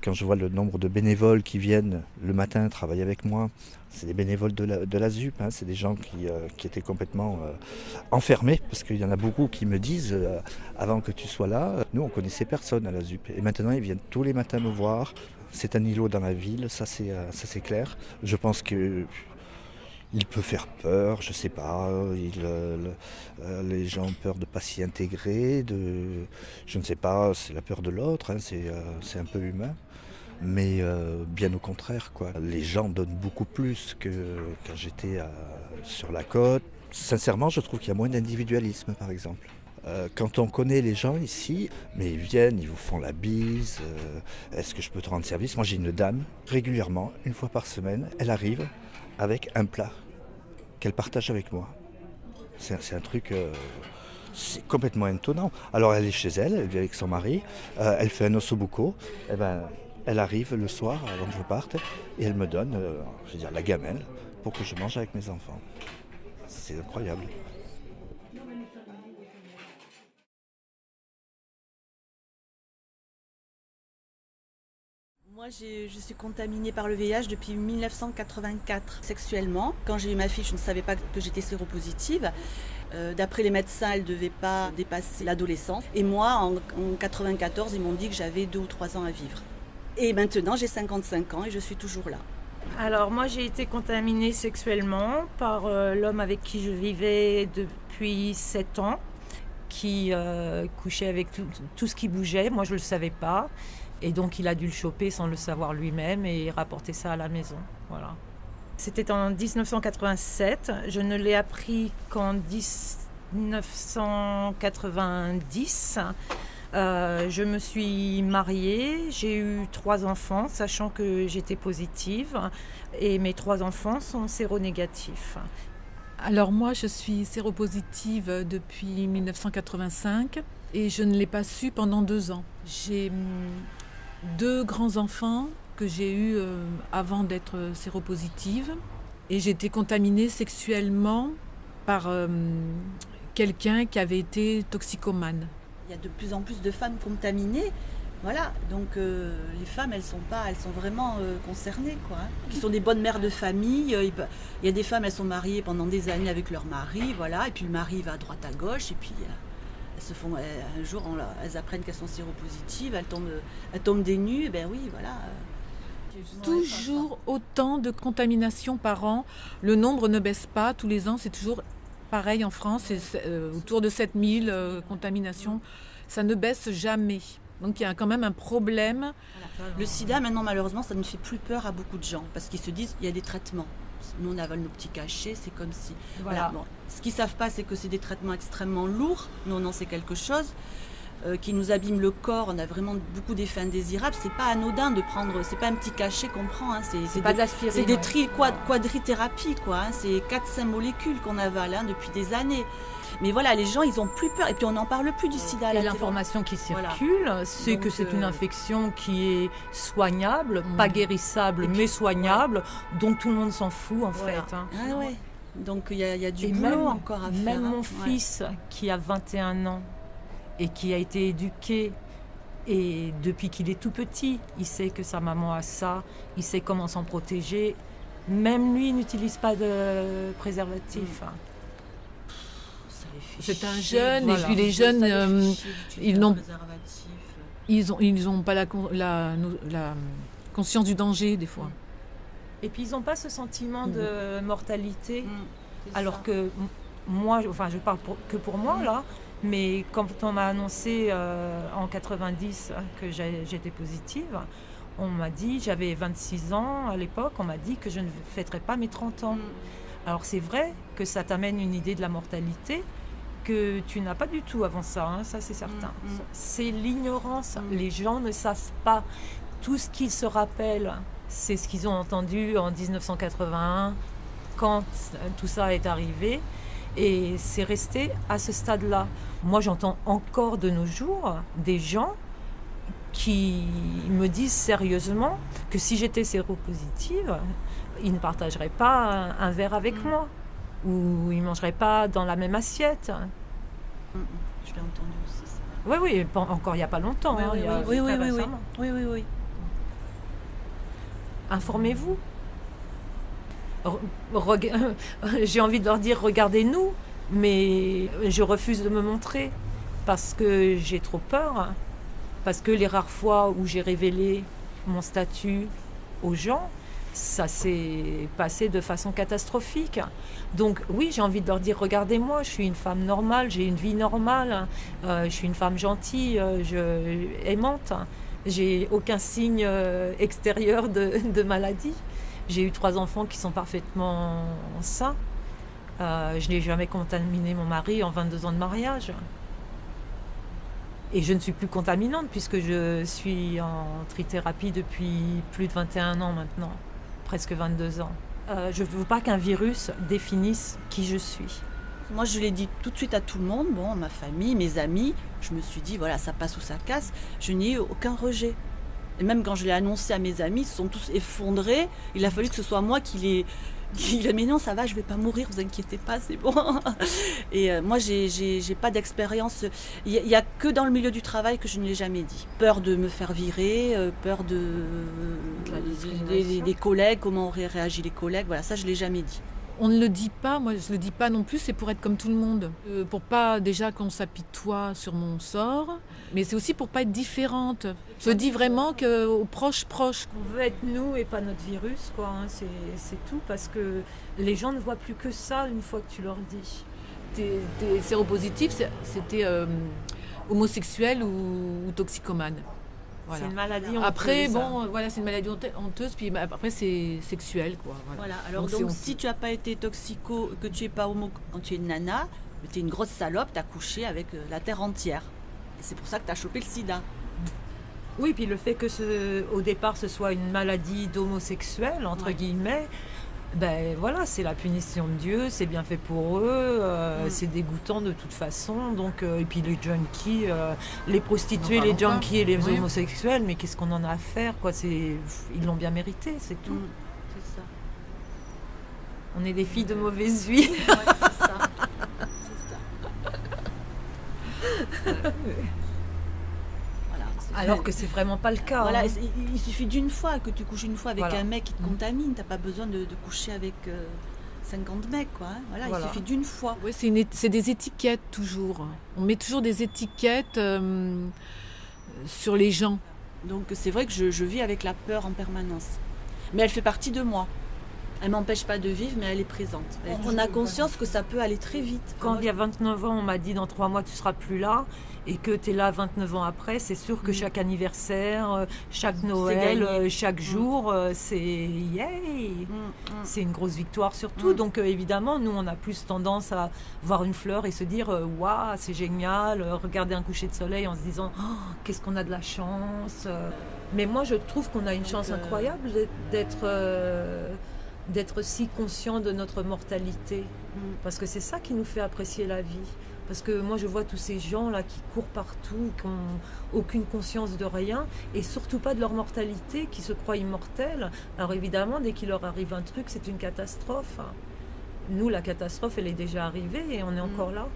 quand je vois le nombre de bénévoles qui viennent le matin travailler avec moi, c'est des bénévoles de la ZUP, c'est des gens qui étaient complètement enfermés, parce qu'il y en a beaucoup qui me disent, avant que tu sois là, nous on connaissait personne à la ZUP. Et maintenant ils viennent tous les matins me voir. C'est un îlot dans la ville, ça c'est clair. Je pense que il peut faire peur, je sais pas, les gens ont peur de ne pas s'y intégrer, je ne sais pas, c'est la peur de l'autre, c'est un peu humain. Mais bien au contraire, quoi. Les gens donnent beaucoup plus que quand j'étais sur la côte. Sincèrement, je trouve qu'il y a moins d'individualisme, par exemple. Quand on connaît les gens ici, mais ils viennent, ils vous font la bise, est-ce que je peux te rendre service? Moi j'ai une dame, régulièrement, une fois par semaine, elle arrive avec un plat qu'elle partage avec moi. C'est un truc... c'est complètement étonnant. Alors elle est chez elle, elle vit avec son mari, elle fait un ossobuco, et elle arrive le soir avant que je parte et elle me donne la gamelle pour que je mange avec mes enfants. c'est incroyable. Moi, je suis contaminée par le VIH depuis 1984 sexuellement. Quand j'ai eu ma fille, je ne savais pas que j'étais séropositive. D'après les médecins, elle ne devait pas dépasser l'adolescence. Et moi, en 1994, ils m'ont dit que j'avais 2 ou 3 ans à vivre. Et maintenant, j'ai 55 ans et je suis toujours là. Alors moi, j'ai été contaminée sexuellement par l'homme avec qui je vivais depuis 7 ans, qui couchait avec tout ce qui bougeait. Moi, je ne le savais pas. Et donc, il a dû le choper sans le savoir lui-même et rapporter ça à la maison. Voilà. C'était en 1987. Je ne l'ai appris qu'en 1990. Je me suis mariée. J'ai eu 3 enfants, sachant que j'étais positive. Et mes 3 enfants sont séronégatifs. Alors moi, je suis séropositive depuis 1985 et je ne l'ai pas su pendant 2 ans. J'ai 2 grands-enfants que j'ai eus avant d'être séropositive et j'ai été contaminée sexuellement par quelqu'un qui avait été toxicomane. Il y a de plus en plus de femmes contaminées. Voilà, donc les femmes, elles sont vraiment concernées, quoi. Qui sont des bonnes mères de famille. Il y a des femmes, elles sont mariées pendant des années avec leur mari, voilà, et puis le mari va à droite à gauche, et puis un jour, elles apprennent qu'elles sont séropositives, elles tombent des nues, et ben oui, voilà. Toujours autant de contaminations par an. Le nombre ne baisse pas. Tous les ans, c'est toujours pareil en France. C'est autour de 7000 contaminations. Ça ne baisse jamais. Donc il y a quand même un problème. Le sida, maintenant, malheureusement, ça ne fait plus peur à beaucoup de gens. Parce qu'ils se disent, il y a des traitements. Nous, on avale nos petits cachets, c'est comme si... Voilà. Bon. Ce qu'ils ne savent pas, c'est que c'est des traitements extrêmement lourds. Nous, on en sait quelque chose. Qui nous abîment le corps, on a vraiment beaucoup d'effets indésirables. C'est pas anodin de prendre, c'est pas un petit cachet qu'on prend, hein. C'est pas de l'aspirine. C'est des quadrithérapies, quoi. Hein. C'est 4-5 molécules qu'on avale depuis des années. Mais voilà, les gens, ils ont plus peur. Et puis on n'en parle plus du sida. Et l'information qui circule, c'est que c'est une infection qui est soignable, pas guérissable, mais soignable, dont tout le monde s'en fout en fait. Hein. Ah ouais. Donc il y a du boulot encore à faire. Même mon fils, qui a 21 ans, et qui a été éduqué, et depuis qu'il est tout petit, il sait que sa maman a ça, il sait comment s'en protéger. Même lui n'utilise pas de préservatif. C'est un jeune, voilà. Et puis les jeunes, ils n'ont pas la conscience du danger des fois. Et puis ils n'ont pas ce sentiment de mortalité, alors que moi, enfin je parle que pour moi là, mais quand on m'a annoncé en 90 que j'étais positive, on m'a dit, j'avais 26 ans à l'époque, on m'a dit que je ne fêterais pas mes 30 ans. Alors c'est vrai que ça t'amène une idée de la mortalité que tu n'as pas du tout avant ça, hein, ça c'est certain. C'est l'ignorance, les gens ne savent pas. Tout ce qu'ils se rappellent, c'est ce qu'ils ont entendu en 1981, quand tout ça est arrivé. Et c'est resté à ce stade-là. Moi, j'entends encore de nos jours des gens qui me disent sérieusement que si j'étais séropositive, ils ne partageraient pas un verre avec moi ou ils ne mangeraient pas dans la même assiette. Je l'ai entendu aussi, ça. Oui, encore il n'y a pas longtemps. Oui. Informez-vous. J'ai envie de leur dire regardez-nous, mais je refuse de me montrer parce que j'ai trop peur, parce que les rares fois où j'ai révélé mon statut aux gens, ça s'est passé de façon catastrophique. Donc oui, j'ai envie de leur dire regardez-moi, je suis une femme normale, j'ai une vie normale, je suis une femme gentille, aimante, j'ai aucun signe extérieur de maladie. J'ai eu 3 enfants qui sont parfaitement sains. Je n'ai jamais contaminé mon mari en 22 ans de mariage. Et je ne suis plus contaminante puisque je suis en trithérapie depuis plus de 21 ans maintenant, presque 22 ans. Je ne veux pas qu'un virus définisse qui je suis. Moi, je l'ai dit tout de suite à tout le monde, ma famille, mes amis. Je me suis dit, voilà, ça passe ou ça casse. Je n'ai eu aucun rejet. Et même quand je l'ai annoncé à mes amis, ils se sont tous effondrés. Il a fallu que ce soit moi qui les... Mais non, ça va, je vais pas mourir, vous inquiétez pas, c'est bon. Et moi, j'ai pas d'expérience. Il y a que dans le milieu du travail que je ne l'ai jamais dit. Peur de me faire virer, peur des collègues, comment auraient réagi les collègues. Voilà, ça, je l'ai jamais dit. On ne le dit pas, moi je le dis pas non plus, c'est pour être comme tout le monde. Pour pas déjà qu'on s'apitoie sur mon sort, mais c'est aussi pour pas être différente. Je dis vraiment qu'aux proches. On veut être nous et pas notre virus, quoi. Hein. C'est tout, parce que les gens ne voient plus que ça une fois que tu leur dis. T'es séropositif, c'était homosexuel ou toxicomane. Voilà. C'est une maladie honteuse. Après, bon, voilà, c'est une maladie honteuse, puis après, c'est sexuel, quoi. Voilà. Alors donc si tu n'as pas été toxico, que tu n'es pas homo, quand tu es une nana, tu es une grosse salope, tu as couché avec la terre entière. Et c'est pour ça que tu as chopé le sida. Oui, puis le fait que au départ, ce soit une maladie d'homosexuel, entre guillemets, ben voilà, c'est la punition de Dieu, c'est bien fait pour eux, c'est dégoûtant de toute façon. Donc, et puis les junkies, les prostituées, les junkies et les homosexuels, mais qu'est-ce qu'on en a à faire, quoi. Ils l'ont bien mérité, c'est tout. C'est ça. On est des filles de mauvaise vie. Ouais, c'est ça. C'est ça. Alors que c'est vraiment pas le cas. Voilà, hein. il suffit d'une fois, que tu couches une fois avec un mec qui te contamine. T'as pas besoin de coucher avec 50 mecs, quoi. Hein. Voilà, il suffit d'une fois. Ouais, c'est des étiquettes toujours. On met toujours des étiquettes sur les gens. Donc c'est vrai que je vis avec la peur en permanence. Mais elle fait partie de moi. Elle m'empêche pas de vivre, mais elle est présente. On a conscience que ça peut aller très vite. Quand il y a 29 ans, on m'a dit dans 3 mois tu seras plus là, et que tu es là 29 ans après, c'est sûr que chaque anniversaire, chaque Noël, chaque jour, c'est yay. C'est une grosse victoire surtout. Donc évidemment, nous on a plus tendance à voir une fleur et se dire waouh, c'est génial, regarder un coucher de soleil en se disant oh, qu'est-ce qu'on a de la chance. Mais moi je trouve qu'on a une chance incroyable d'être si conscient de notre mortalité, parce que c'est ça qui nous fait apprécier la vie. Parce que moi je vois tous ces gens là qui courent partout, qui n'ont aucune conscience de rien, et surtout pas de leur mortalité, qui se croient immortels. Alors évidemment, dès qu'il leur arrive un truc, c'est une catastrophe. Nous, la catastrophe, elle est déjà arrivée et on est encore là.